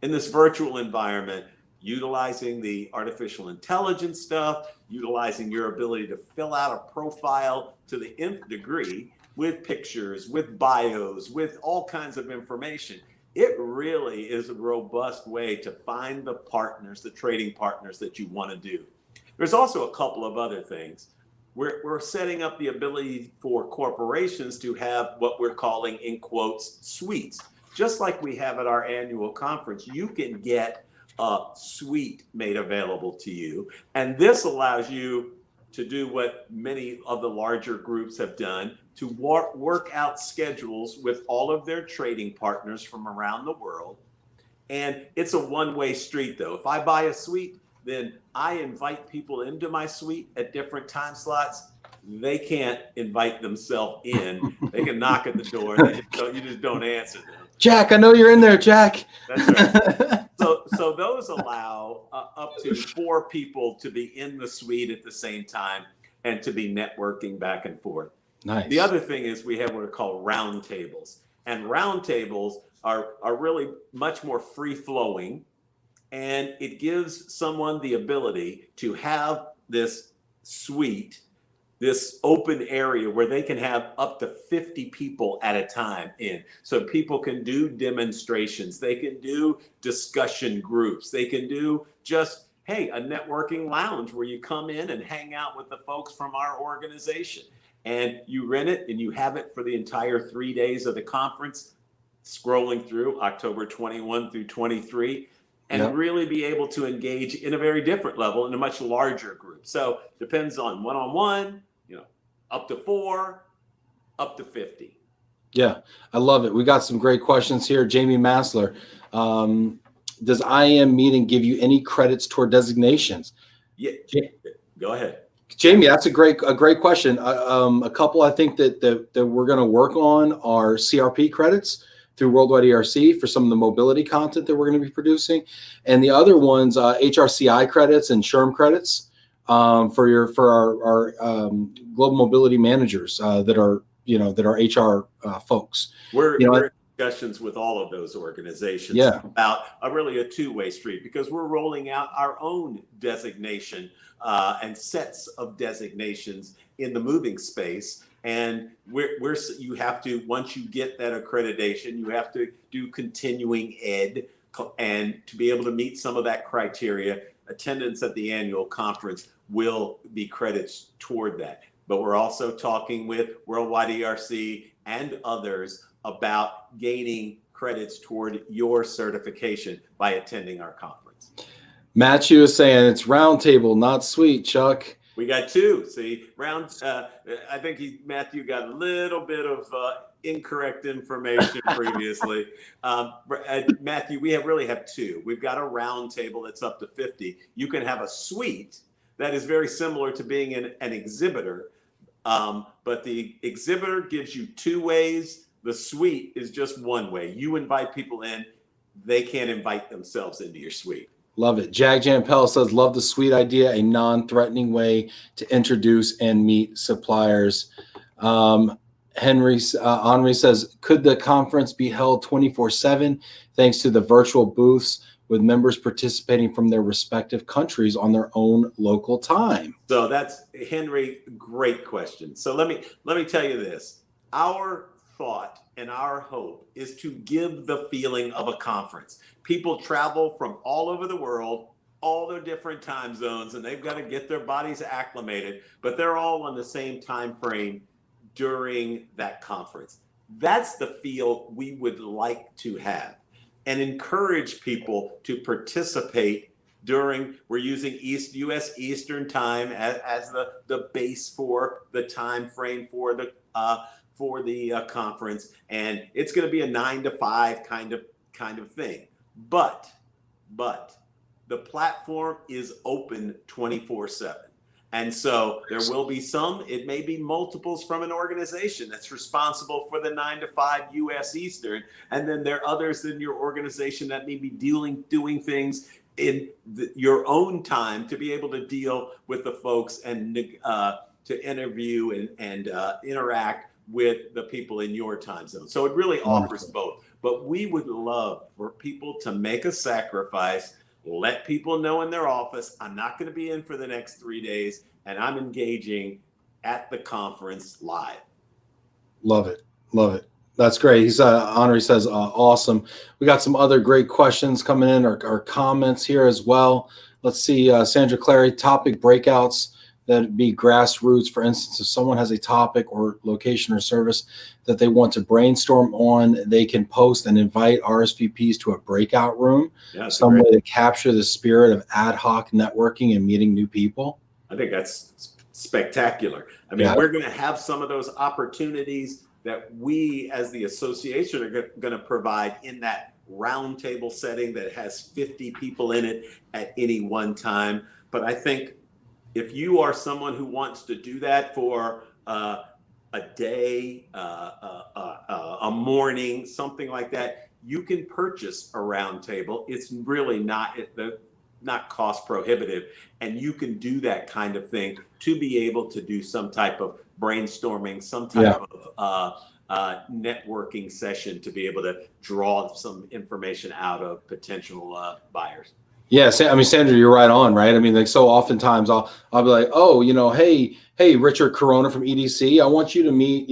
Speaker 2: In this virtual environment, utilizing the artificial intelligence stuff, utilizing your ability to fill out a profile to the nth degree, with pictures, with bios, with all kinds of information. It really is a robust way to find the partners, the trading partners that you want to do. There's also a couple of other things. We're setting up the ability for corporations to have what we're calling, in quotes, suites. Just like we have at our annual conference, you can get a suite made available to you. And this allows you to do what many of the larger groups have done, to work out schedules with all of their trading partners from around the world. And it's a one-way street though. If I buy a suite, then I invite people into my suite at different time slots. They can't invite themselves in. They can knock at the door. You just don't answer them.
Speaker 1: Jack, I know you're in there, Jack.
Speaker 2: That's right. So those allow up to 4 people to be in the suite at the same time and to be networking back and forth.
Speaker 1: Nice.
Speaker 2: The other thing is we have what are called round tables. And round tables are really much more free flowing. And it gives someone the ability to have this suite, this open area where they can have up to 50 people at a time in. So people can do demonstrations, they can do discussion groups, they can do just, hey, a networking lounge where you come in and hang out with the folks from our organization. And you rent it and you have it for the entire 3 days of the conference, scrolling through October 21 through 23. And really be able to engage in a very different level in a much larger group. So depends on one-on-one, up to 4, up to 50.
Speaker 1: Yeah, I love it. We got some great questions here. Jamie Massler, does IAM meeting give you any credits toward designations?
Speaker 2: Yeah, go ahead.
Speaker 1: Jamie, that's a great question. A couple I think that we're going to work on are CRP credits through Worldwide ERC for some of the mobility content that we're going to be producing, and the other ones HRCI credits and SHRM credits for our global mobility managers that are HR folks.
Speaker 2: We're in discussions with all of those organizations about really a two-way street, because we're rolling out our own designation and sets of designations in the moving space. And you have to, once you get that accreditation, you have to do continuing ed, and to be able to meet some of that criteria, attendance at the annual conference will be credits toward that. But we're also talking with Worldwide ERC and others about gaining credits toward your certification by attending our conference.
Speaker 1: Matthew is saying it's roundtable, not suite, Chuck.
Speaker 2: We got 2. See, I think Matthew got a little bit of incorrect information previously. Matthew, we really have 2. We've got a round table that's up to 50. You can have a suite that is very similar to being an exhibitor, but the exhibitor gives you 2 ways. The suite is just one way. You invite people in, they can't invite themselves into your suite.
Speaker 1: Love it. Jag Jampel says, love the suite idea, a non-threatening way to introduce and meet suppliers. Henry says, could the conference be held 24/7 thanks to the virtual booths with members participating from their respective countries on their own local time?
Speaker 2: So that's, Henry, great question. So let me tell you this. Our thought and our hope is to give the feeling of a conference. People travel from all over the world all the different time zones, and they've got to get their bodies acclimated, but they're all on the same time frame during that conference. That's the feel we would like to have, and encourage people to participate during. We're using US Eastern time as the base for the time frame for the conference, and it's going to be a 9 to 5 kind of thing. But the platform is open 24/7. And so there will be some, it may be multiples from an organization that's responsible for the 9 to 5 US Eastern. And then there are others in your organization that may be doing things in your own time to be able to deal with the folks and to interview and interact with the people in your time zone. So it really offers both. But we would love for people to make a sacrifice. Let people know in their office, I'm not going to be in for the next 3 days, and I'm engaging at the conference live.
Speaker 1: Love it. Love it. That's great. He's Honor, he says, awesome. We got some other great questions coming in, or comments here as well. Let's see, Sandra Clary, topic breakouts. That'd be grassroots. For instance, if someone has a topic or location or service that they want to brainstorm on, they can post and invite RSVPs to a breakout room. Yeah, some way to capture the spirit of ad hoc networking and meeting new people.
Speaker 2: I think that's spectacular. I mean, we're going to have some of those opportunities that we as the association are going to provide in that roundtable setting that has 50 people in it at any one time. But I think if you are someone who wants to do that for a day, a morning, something like that, you can purchase a round table. It's really not cost prohibitive, and you can do that kind of thing to be able to do some type of brainstorming, some type of networking session to be able to draw some information out of potential buyers.
Speaker 1: Yeah, I mean, Sandra, you're right on, right? I mean, like, so oftentimes I'll be like, oh, hey, Richard Corona from EDC, I want you to meet,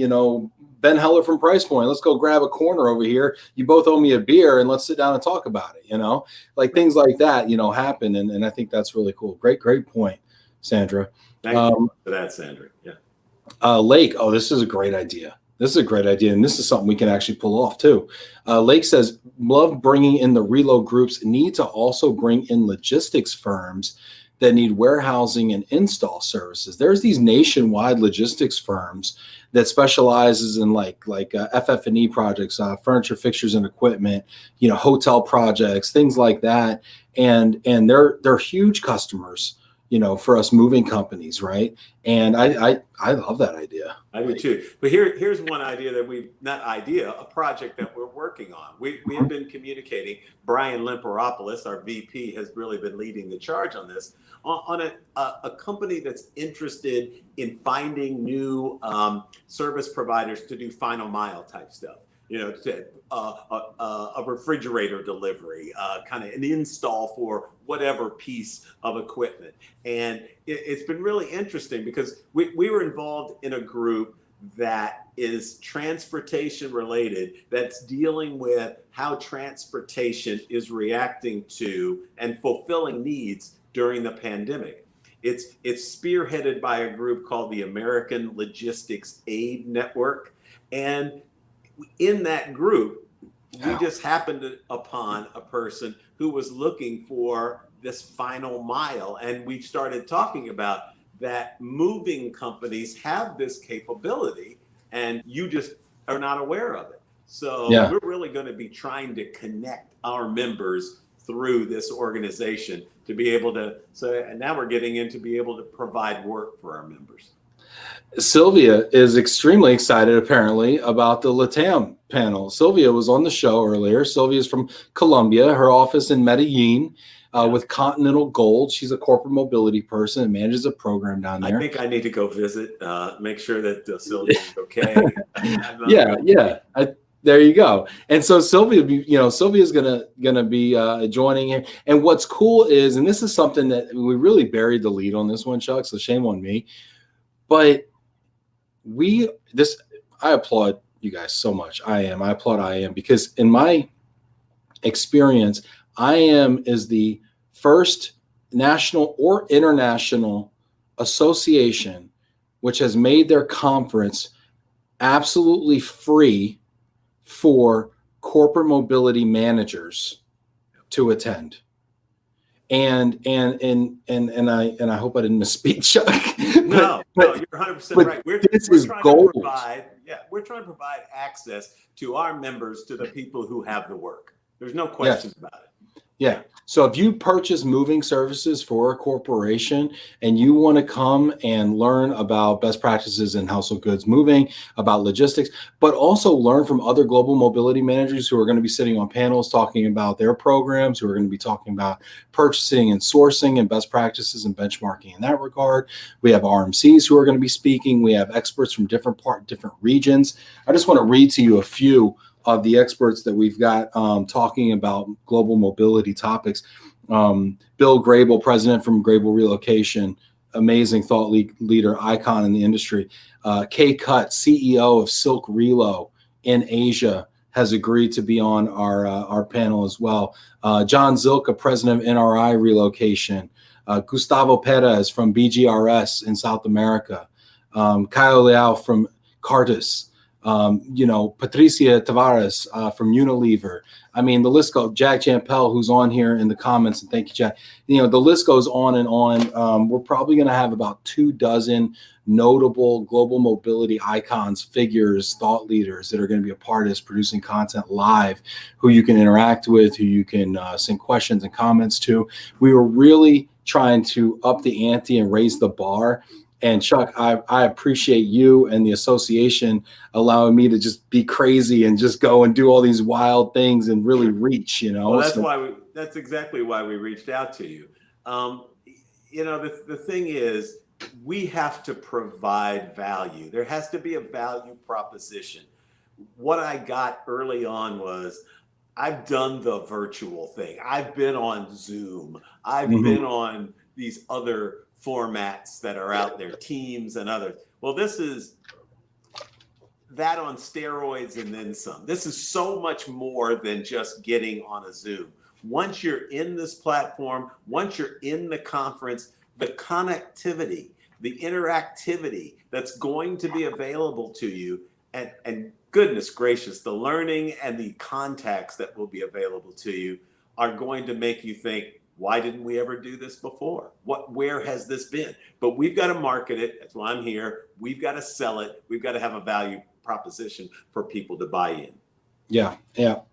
Speaker 1: Ben Heller from Price Point. Let's go grab a corner over here. You both owe me a beer, and let's sit down and talk about it. Like things like that, happen, and I think that's really cool. Great point, Sandra.
Speaker 2: Thank you for that, Sandra. Yeah.
Speaker 1: Lake, this is a great idea. This is a great idea, and this is something we can actually pull off too. Lake says, love bringing in the Relo groups, need to also bring in logistics firms that need warehousing and install services. There's these nationwide logistics firms that specializes in like FF&E projects, furniture, fixtures, and equipment, hotel projects, things like that. And they're huge customers, for us moving companies, right? And I love that idea.
Speaker 2: I do too. But here's one idea that a project that we're working on. We have been communicating. Brian Limperopoulos, our VP, has really been leading the charge on this, on a company that's interested in finding new service providers to do final mile type stuff. A refrigerator delivery, kind of an install for whatever piece of equipment. And it's been really interesting because we were involved in a group that is transportation related, that's dealing with how transportation is reacting to and fulfilling needs during the pandemic. It's spearheaded by a group called the American Logistics Aid Network. And in that group, we just happened upon a person who was looking for this final mile. And we started talking about that moving companies have this capability and you just are not aware of it. So we're really going to be trying to connect our members through this organization to be able to, and now we're getting into be able to provide work for our members.
Speaker 1: Sylvia is extremely excited, apparently, about the LATAM panel. Sylvia was on the show earlier. Sylvia is from Colombia, her office in Medellin with Continental Gold. She's a corporate mobility person and manages a program down there.
Speaker 2: I think I need to go visit, make sure that Sylvia is okay.
Speaker 1: There you go. And so Sylvia, Sylvia's gonna be joining here. And what's cool is, and this is something that we really buried the lead on this one, Chuck, so shame on me. But I applaud you guys so much. I applaud IAM because in my experience, IAM is the first national or international association which has made their conference absolutely free for corporate mobility managers to attend. And I hope I didn't misspeak, Chuck.
Speaker 2: No, you're 100% right. We're trying
Speaker 1: gold.
Speaker 2: to provide, we're trying to provide access to our members, to the people who have the work. There's no question about it.
Speaker 1: Yeah. So if you purchase moving services for a corporation and you want to come and learn about best practices in household goods moving, about logistics, but also learn from other global mobility managers who are going to be sitting on panels talking about their programs, who are going to be talking about purchasing and sourcing and best practices and benchmarking in that regard. We have RMCs who are going to be speaking. We have experts from different regions. I just want to read to you a few of the experts that we've got talking about global mobility topics. Bill Grable, president from Grable Relocation, amazing thought leader, icon in the industry. Kay Cutt, CEO of Silk Relo in Asia, has agreed to be on our panel as well. John Zilka, president of NRI Relocation. Gustavo Perez from BGRS in South America. Kyle Liao from Cartus. Patricia Tavares from Unilever. I mean, the list goes. Jack Jampel, who's on here in the comments, and thank you, Jack. The list goes on and on. We're probably going to have about 24 notable global mobility icons, figures, thought leaders that are going to be a part of this, producing content live, who you can interact with, who you can send questions and comments to. We were really trying to up the ante and raise the bar. And Chuck, I appreciate you and the association allowing me to just be crazy and just go and do all these wild things and really reach,
Speaker 2: Well, that's exactly why we reached out to you. The thing is, we have to provide value. There has to be a value proposition. What I got early on was, I've done the virtual thing. I've been on Zoom. I've been on these other formats that are out there, Teams and others. Well, this is that on steroids and then some. This is so much more than just getting on a Zoom. Once you're in this platform, once you're in the conference, the connectivity, the interactivity that's going to be available to you, and goodness gracious, the learning and the contacts that will be available to you are going to make you think, why didn't we ever do this before? Where has this been? But we've got to market it. That's why I'm here. We've got to sell it. We've got to have a value proposition for people to buy in.
Speaker 1: Yeah.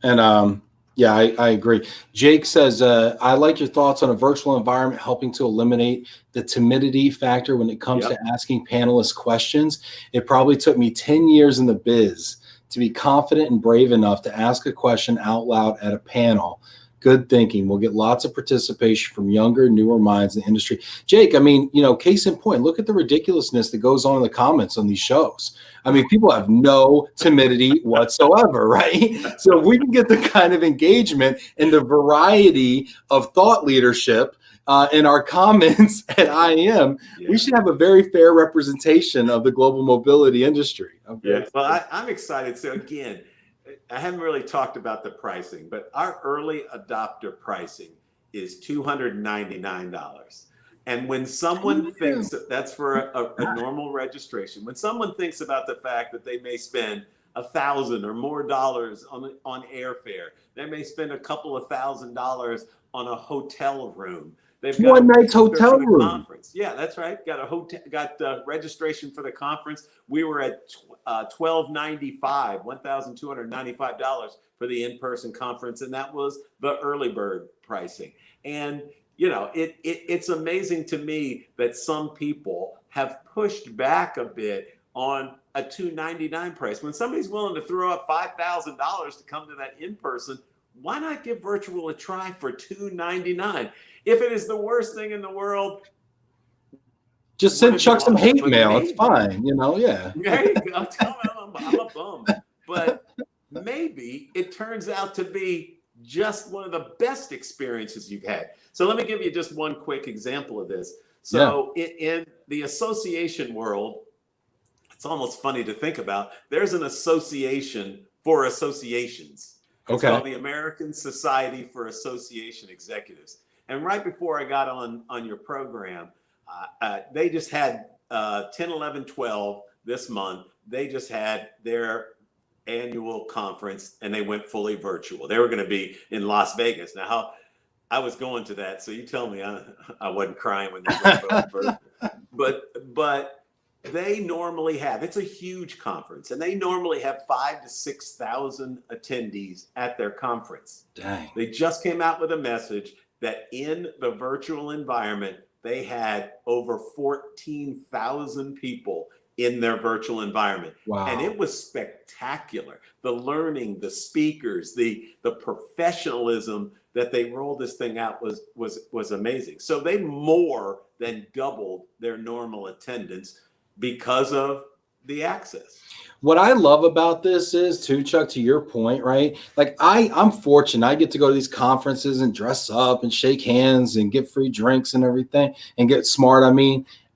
Speaker 1: And I agree. Jake says, I like your thoughts on a virtual environment helping to eliminate the timidity factor when it comes to asking panelists questions. It probably took me 10 years in the biz to be confident and brave enough to ask a question out loud at a panel. Good thinking. We'll get lots of participation from younger, newer minds in the industry. Jake, I mean, case in point, look at the ridiculousness that goes on in the comments on these shows. I mean, people have no timidity whatsoever, right? So if we can get the kind of engagement and the variety of thought leadership in our comments at IAM, we should have a very fair representation of the global mobility industry.
Speaker 2: Well, I'm excited. So again, I haven't really talked about the pricing, but our early adopter pricing is $299. And when someone thinks that's for a normal registration, when someone thinks about the fact that they may spend $1,000 or more on airfare, they may spend a couple of $1,000 on a hotel room. They've got
Speaker 1: one night's hotel room.
Speaker 2: Conference. Yeah, that's right. Got a hotel. Got registration for the conference. We were at $1,295 for the in-person conference, and that was the early bird pricing. And it's amazing to me that some people have pushed back a bit on a $299 price. When somebody's willing to throw up $5,000 to come to that in-person, why not give virtual a try for $299? If it is the worst thing in the world,
Speaker 1: just send Chuck some hate mail. It's fine,
Speaker 2: There you go. Tell them I'm a bum. But maybe it turns out to be just one of the best experiences you've had. So let me give you just one quick example of this. So in the association world, it's almost funny to think about. There's an association for associations. It's called the American Society for Association Executives. And right before I got on your program, they just had 10, 11, 12 this month. They just had their annual conference and they went fully virtual. They were going to be in Las Vegas. Now, I was going to that, so you tell me I wasn't crying when they went virtual. But they normally have, it's a huge conference, and they normally have 5,000 to 6,000 attendees at their conference.
Speaker 1: Dang.
Speaker 2: They just came out with a message that in the virtual environment, they had over 14,000 people in their virtual environment.
Speaker 1: Wow.
Speaker 2: And it was spectacular. The learning, the speakers, the professionalism that they rolled this thing out was amazing. So they more than doubled their normal attendance because of the access.
Speaker 1: What I love about this is too, Chuck, to your point, right? Like I'm fortunate. I get to go to these conferences and dress up and shake hands and get free drinks and everything and get smart.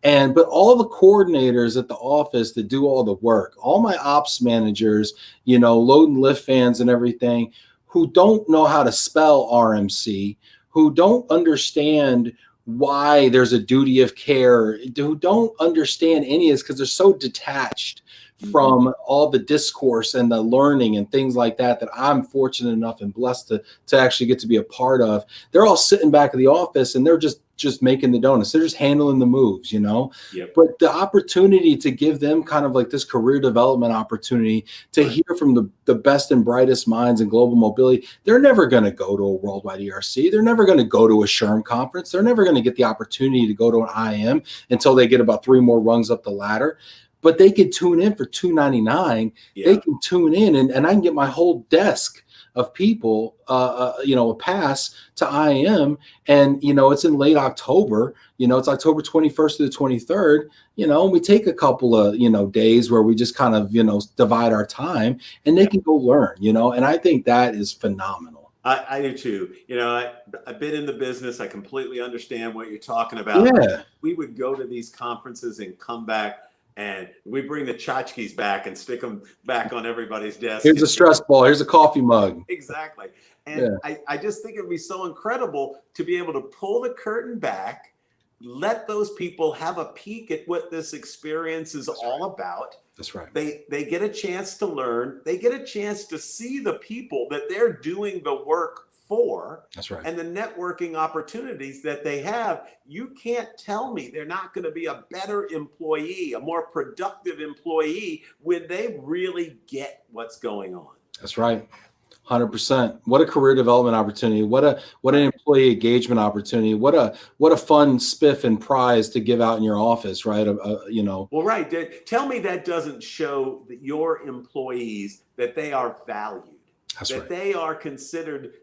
Speaker 1: But all the coordinators at the office that do all the work, all my ops managers, load and lift fans and everything, who don't know how to spell RMC, who don't understand why there's a duty of care, who don't understand any of this because they're so detached from all the discourse and the learning and things like that I'm fortunate enough and blessed to actually get to be a part of. They're all sitting back at the office and they're just making the donuts. They're just handling the moves,
Speaker 2: Yep.
Speaker 1: But the opportunity to give them kind of like this career development opportunity to hear from the best and brightest minds in global mobility, they're never going to go to a worldwide ERC. They're never going to go to a SHRM conference. They're never going to get the opportunity to go to an IAM until they get about 3 more rungs up the ladder. But they can tune in for $299.
Speaker 2: Yeah.
Speaker 1: They can tune in and I can get my whole desk of people, a pass to IAM. And, it's in late October, it's October 21st to the 23rd, and we take a couple of, days where we just kind of, divide our time and they can go learn, and I think that is phenomenal.
Speaker 2: I do too. I've been in the business. I completely understand what you're talking about.
Speaker 1: Yeah.
Speaker 2: We would go to these conferences and come back and we bring the tchotchkes back and stick them back on everybody's desk.
Speaker 1: Here's a stress ball. Here's a coffee mug.
Speaker 2: Exactly. And I just think it'd be so incredible to be able to pull the curtain back, let those people have a peek at what this experience is all about.
Speaker 1: That's right.
Speaker 2: They get a chance to learn. They get a chance to see the people that they're doing the work for.
Speaker 1: That's right.
Speaker 2: And the networking opportunities that they have. You can't tell me they're not going to be a better employee, a more productive employee when they really get what's going on.
Speaker 1: That's right. 100%. What a career development opportunity. What an employee engagement opportunity. What a fun spiff and prize to give out in your office, right?
Speaker 2: Well, right. Tell me that doesn't show that your employees that they are valued.
Speaker 1: That's
Speaker 2: that
Speaker 1: right.
Speaker 2: They are considered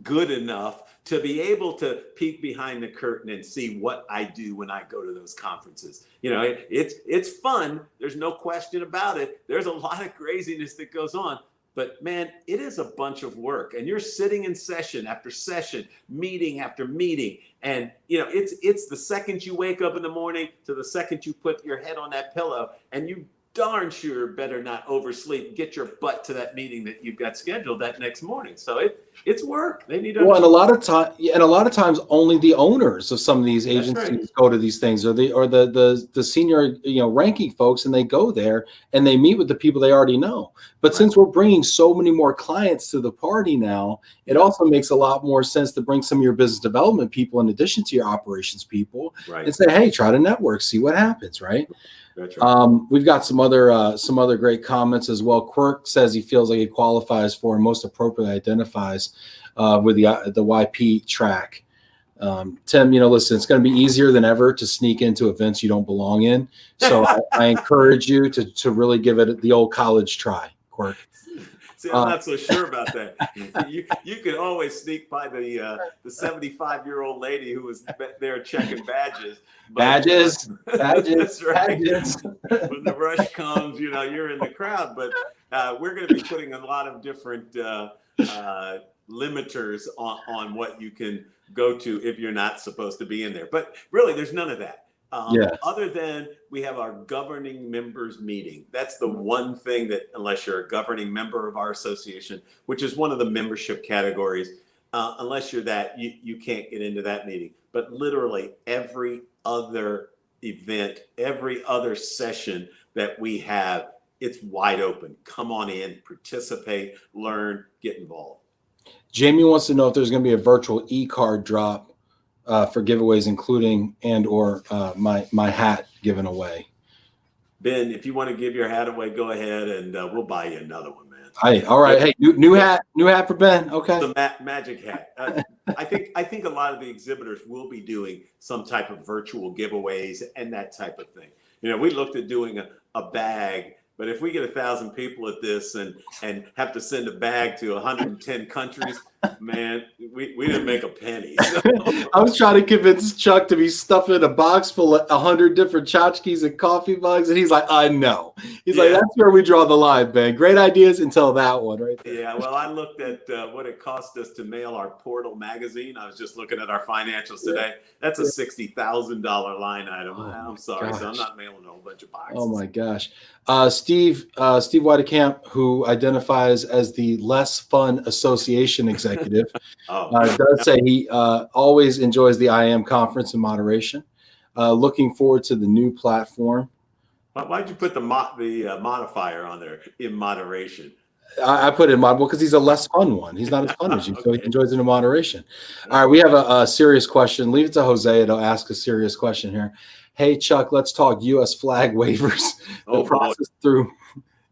Speaker 2: good enough to be able to peek behind the curtain and see what I do when I go to those conferences. It's fun. There's no question about it. There's a lot of craziness that goes on. But man, it is a bunch of work, and you're sitting in session after session, meeting after meeting, and it's the second you wake up in the morning to the second you put your head on that pillow, and you darn sure better not oversleep. Get your butt to that meeting that you've got scheduled that next morning. So it's work. They need to.
Speaker 1: Well, and a lot of times, only the owners of some of these agencies go to these things, or the senior ranking folks, and they go there and they meet with the people they already know. But since we're bringing so many more clients to the party now, it also makes a lot more sense to bring some of your business development people in addition to your operations people, and say, hey, try to network, see what happens, right?
Speaker 2: That's right.
Speaker 1: We've got some other great comments as well. Quirk says he feels like he qualifies for and most appropriately identifies with the YP track. Tim, listen, it's going to be easier than ever to sneak into events you don't belong in. So I encourage you to really give it the old college try, Quirk.
Speaker 2: See, I'm not so sure about that. You could always sneak by the 75-year-old lady who was there checking badges.
Speaker 1: Badges.
Speaker 2: That's right.
Speaker 1: Badges.
Speaker 2: When the rush comes, you're in the crowd. But we're going to be putting a lot of different limiters on what you can go to if you're not supposed to be in there. But really, there's none of that. Other than we have our governing members meeting. That's the one thing that, unless you're a governing member of our association, which is one of the membership categories, unless you're that, you can't get into that meeting. But literally every other event, every other session that we have, it's wide open. Come on in, participate, learn, get involved.
Speaker 1: Jamie wants to know if there's going to be a virtual e-card drop for giveaways, including or my hat given away.
Speaker 2: Ben, if you want to give your hat away, go ahead, and we'll buy you another one, man.
Speaker 1: All right. Hey, new hat for Ben. Okay.
Speaker 2: The magic hat. I think a lot of the exhibitors will be doing some type of virtual giveaways and that type of thing. You know, we looked at doing a bag, but if we get 1,000 people at this and have to send a bag to 110 countries, man, we didn't make a penny. So.
Speaker 1: I was trying to convince Chuck to be stuffing a box full of 100 different tchotchkes and coffee mugs, and he's like, no. He's like, that's where we draw the line, Ben. Great ideas until that one, right there.
Speaker 2: Yeah, well, I looked at what it cost us to mail our Portal magazine. I was just looking at our financials today. That's a $60,000 line item.
Speaker 1: Oh,
Speaker 2: I'm sorry,
Speaker 1: gosh.
Speaker 2: so I'm not mailing a whole bunch of boxes.
Speaker 1: Oh my gosh. Steve Weidecamp, who identifies as the Less Fun Association executive, does say he always enjoys the IAM conference and moderation. Looking forward to the new platform.
Speaker 2: Why'd you put the modifier on there, in moderation?
Speaker 1: I put it in moderation because he's a less fun one. He's not as fun as you, so he enjoys it in moderation. All right, we have a serious question. Leave it to Jose to ask a serious question here. Hey, Chuck, let's talk U.S. flag waivers. The process through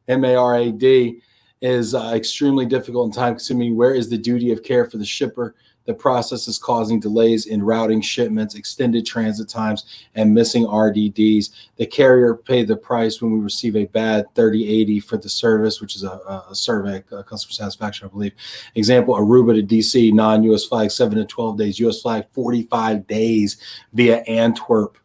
Speaker 1: MARAD is extremely difficult and time-consuming. Where is the duty of care for the shipper? The process is causing delays in routing shipments, extended transit times, and missing RDDs. The carrier paid the price when we receive a bad 3080 for the service, which is a survey, customer satisfaction, I believe. Example, Aruba to DC, non-U.S. flag, 7 to 12 days. U.S. flag, 45 days via Antwerp.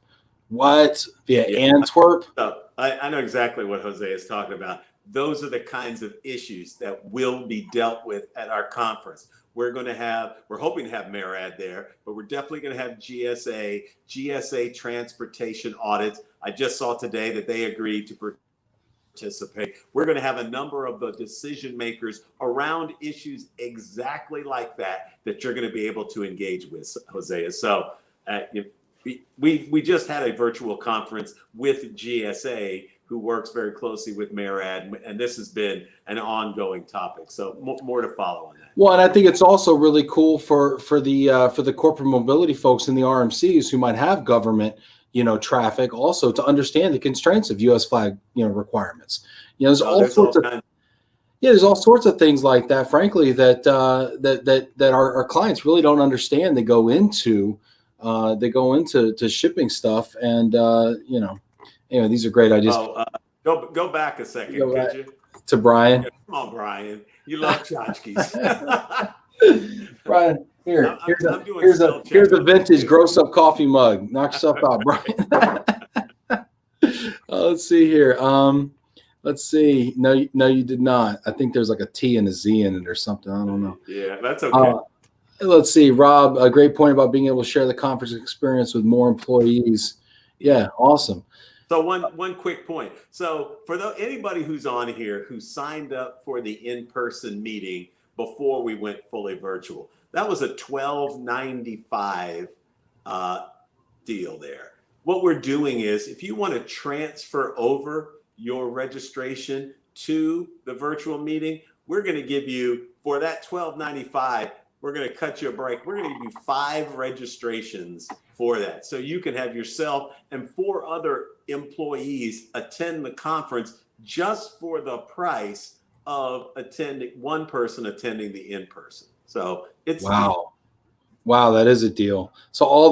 Speaker 1: What? Via Antwerp?
Speaker 2: So I know exactly what Jose is talking about. Those are the kinds of issues that will be dealt with at our conference. We're hoping to have MARAD there, but we're definitely going to have GSA transportation audits. I just saw today that they agreed to participate. We're going to have a number of the decision makers around issues exactly like that you're going to be able to engage with, Jose. So we just had a virtual conference with GSA, who works very closely with MARAD, and this has been an ongoing topic. So more to follow on that.
Speaker 1: Well, and I think it's also really cool for the corporate mobility folks in the RMCs who might have government, traffic, also to understand the constraints of U.S. flag, requirements. There's all sorts of things like that, frankly, that our clients really don't understand. They go into shipping stuff, and anyway, these are great ideas.
Speaker 2: Go back a second, could you?
Speaker 1: To Brian.
Speaker 2: Yeah, come on, Brian. You love tchotchkes.
Speaker 1: Brian, here's a vintage gross up coffee mug. Knock yourself out, Brian. Let's see here. Let's see. No, you did not. I think there's like a T and a Z in it or something. I don't know.
Speaker 2: Yeah, that's okay.
Speaker 1: Let's see, Rob. A great point about being able to share the conference experience with more employees. Yeah, awesome.
Speaker 2: So one quick point. So for anybody who's on here who signed up for the in-person meeting before we went fully virtual, that was a $12.95 deal there. What we're doing is, if you want to transfer over your registration to the virtual meeting, we're going to give you, for that $12.95, we're going to cut you a break. We're going to give you 5 registrations for that. So you can have yourself and 4 other employees attend the conference just for the price of one person attending the in-person. So it's wow, that is a deal. So all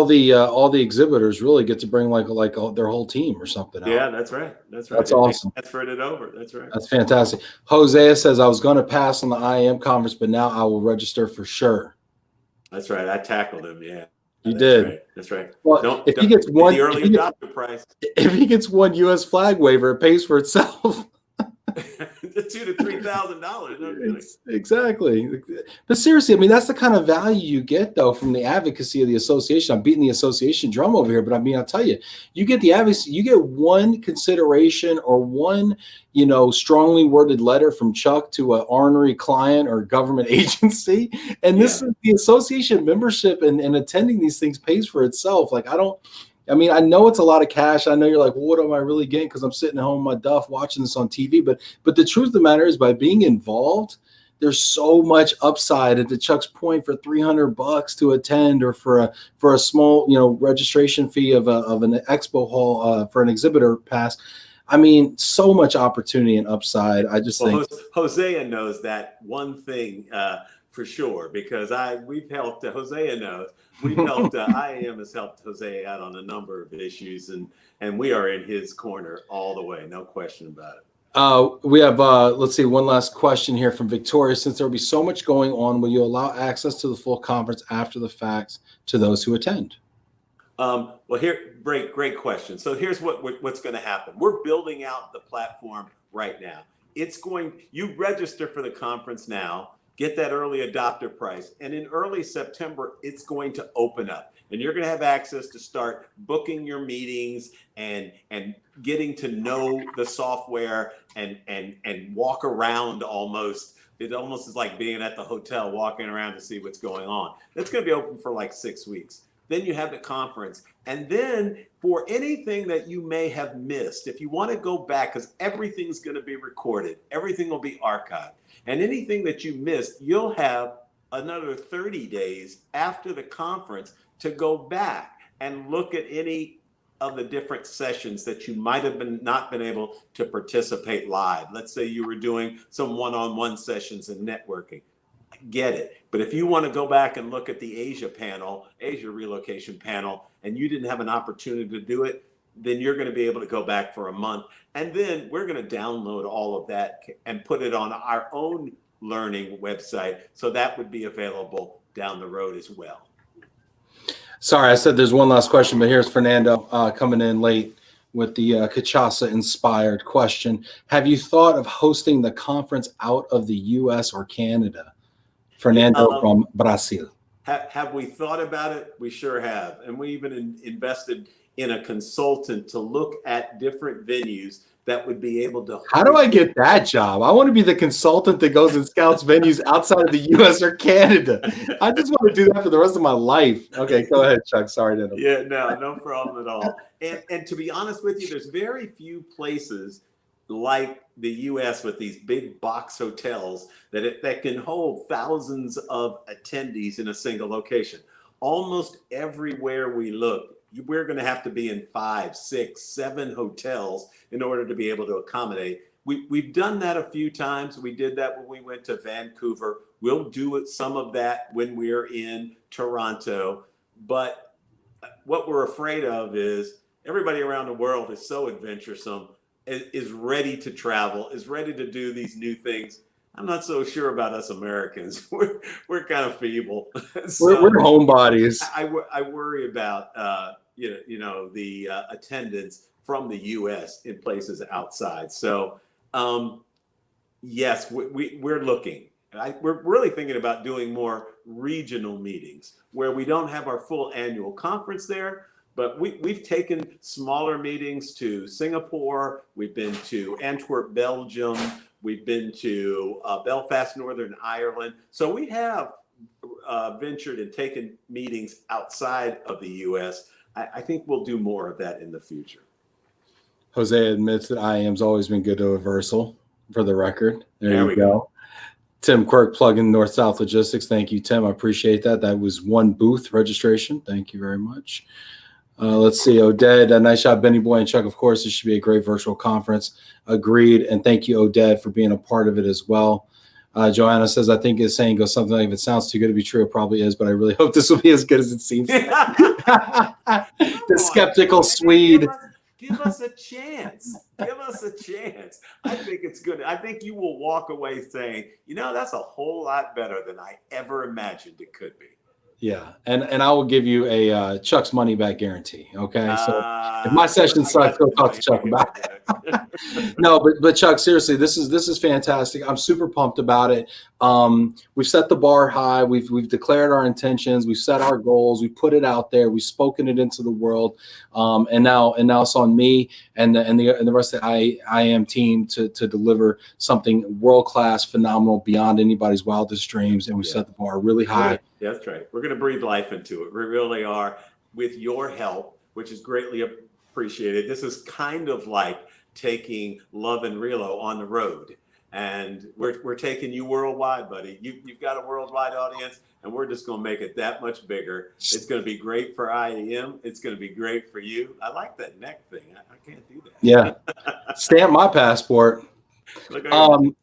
Speaker 2: the exhibitors really get to bring like their whole team or something. Yeah, that's right. That's right.
Speaker 1: That's awesome.
Speaker 2: Transferred it over. That's right.
Speaker 1: That's fantastic. Hosea says, I was going to pass on the IAM conference, but now I will register for sure.
Speaker 2: That's right. I tackled him. Yeah.
Speaker 1: You did.
Speaker 2: Right. That's right.
Speaker 1: Well, if he gets one,
Speaker 2: the early adopter price.
Speaker 1: If he gets one U.S. flag waiver, it pays for itself.
Speaker 2: $2,000 to $3,000. No kidding.
Speaker 1: Exactly. But seriously, I mean, that's the kind of value you get, though, from the advocacy of the association. I'm beating the association drum over here, but I mean, I'll tell you, you get the advocacy, you get one consideration or one, strongly worded letter from Chuck to an ornery client or government agency. And this is the association membership and attending these things pays for itself. Like, I know it's a lot of cash. I know you're like, well, what am I really getting? Because I'm sitting at home in my duff watching this on TV. But the truth of the matter is, by being involved, there's so much upside. And to Chuck's point, for $300 to attend, or for a small, registration fee of an expo hall for an exhibitor pass, I mean, so much opportunity and upside. I just think
Speaker 2: Hosea knows that one thing for sure, because we've helped. Hosea knows. We've helped, IAM has helped Jose out on a number of issues, and we are in his corner all the way, no question about it.
Speaker 1: We have, let's see, one last question here from Victoria. Since there will be so much going on, will you allow access to the full conference after the fact to those who attend?
Speaker 2: Well, great question. So here's what's going to happen. We're building out the platform right now. You register for the conference now, get that early adopter price. And in early September, it's going to open up. And you're going to have access to start booking your meetings and getting to know the software and walk around almost. It almost is like being at the hotel, walking around to see what's going on. That's going to be open for like 6 weeks. Then you have the conference. And then for anything that you may have missed, if you want to go back, because everything's going to be recorded, everything will be archived. And anything that you missed, you'll have another 30 days after the conference to go back and look at any of the different sessions that you might have not been able to participate live. Let's say you were doing some one-on-one sessions and networking. I get it. But if you want to go back and look at the Asia relocation panel, and you didn't have an opportunity to do it, then you're going to be able to go back for a month. And then we're going to download all of that and put it on our own learning website. So that would be available down the road as well.
Speaker 1: Sorry, I said there's one last question, but here's Fernando coming in late with the Cachaça-inspired question. Have you thought of hosting the conference out of the U.S. or Canada? Fernando from Brazil.
Speaker 2: Have we thought about it? We sure have. And we even invested in a consultant to look at different venues that would be able to.
Speaker 1: How do I get that job? I want to be the consultant that goes and scouts venues outside of the U.S. or Canada. I just want to do that for the rest of my life. Okay, go ahead, Chuck. Sorry to interrupt.
Speaker 2: Yeah, no problem at all. And to be honest with you, there's very few places like the U.S. with these big box hotels that can hold thousands of attendees in a single location. Almost everywhere we look, we're going to have to be in 5, 6, 7 hotels in order to be able to accommodate. We've done that a few times. We did that when we went to Vancouver. We'll do some of that when we're in Toronto. But what we're afraid of is everybody around the world is so adventuresome, is ready to travel, is ready to do these new things. I'm not so sure about us Americans. We're kind of feeble. So
Speaker 1: we're homebodies.
Speaker 2: I worry about the attendance from the U.S. in places outside. So yes, we're looking. We're really thinking about doing more regional meetings where we don't have our full annual conference there, but we've taken smaller meetings to Singapore. We've been to Antwerp, Belgium. We've been to Belfast, Northern Ireland. So we have ventured and taken meetings outside of the U.S. I think we'll do more of that in the future.
Speaker 1: Jose admits that IAM's always been good to Universal, for the record. There you go. Tim Quirk, plug-in North-South Logistics. Thank you, Tim. I appreciate that. That was one booth registration. Thank you very much. Let's see. Oded, nice job, Benny Boy and Chuck. Of course, this should be a great virtual conference. Agreed. And thank you, Oded, for being a part of it as well. Joanna says, I think his saying goes something like, if it sounds too good to be true, it probably is, but I really hope this will be as good as it seems. The skeptical Swede.
Speaker 2: Give us a chance. Give us a chance. I think it's good. I think you will walk away saying, that's a whole lot better than I ever imagined it could be.
Speaker 1: Yeah, and I will give you a Chuck's money back guarantee. Okay, so if my
Speaker 2: I
Speaker 1: session sucks, go talk to Chuck about it. No, but Chuck, seriously, this is fantastic. I'm super pumped about it. We've set the bar high. We've declared our intentions. We've set our goals. We put it out there. We've spoken it into the world. And now it's on me and the rest of the IAM team to deliver something world class, phenomenal, beyond anybody's wildest dreams. And we set the bar really high.
Speaker 2: Yeah, that's right. We're going to breathe life into it. We really are, with your help, which is greatly appreciated. This is kind of like taking Love and Relo on the road, and we're taking you worldwide, buddy. You've got a worldwide audience, and we're just going to make it that much bigger. It's going to be great for IAM. It's going to be great for you. I like that neck thing. I can't do that.
Speaker 1: Yeah, stamp my passport.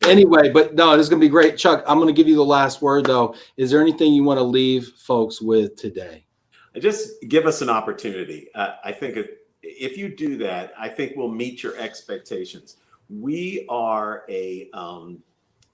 Speaker 1: Anyway, but no, this is gonna be great. Chuck, I'm gonna give you the last word though. Is there anything you want to leave folks with today?
Speaker 2: Just give us an opportunity. I think if you do that, I think we'll meet your expectations. We are a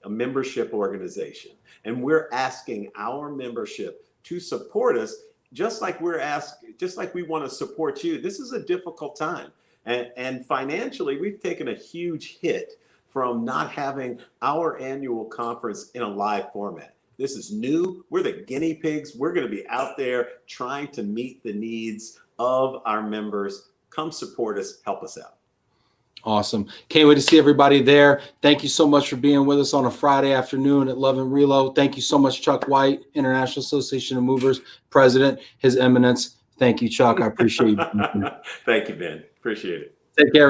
Speaker 2: membership organization, and we're asking our membership to support us, just like we want to support you. This is a difficult time, and financially, we've taken a huge hit from not having our annual conference in a live format. This is new. We're the guinea pigs. We're going to be out there trying to meet the needs of our members. Come support us, help us out.
Speaker 1: Awesome. Can't wait to see everybody there. Thank you so much for being with us on a Friday afternoon at Love and Relo. Thank you so much, Chuck White, International Association of Movers President, His Eminence. Thank you, Chuck. I appreciate you.
Speaker 2: Thank you, Ben. Appreciate it.
Speaker 1: Take care, everybody.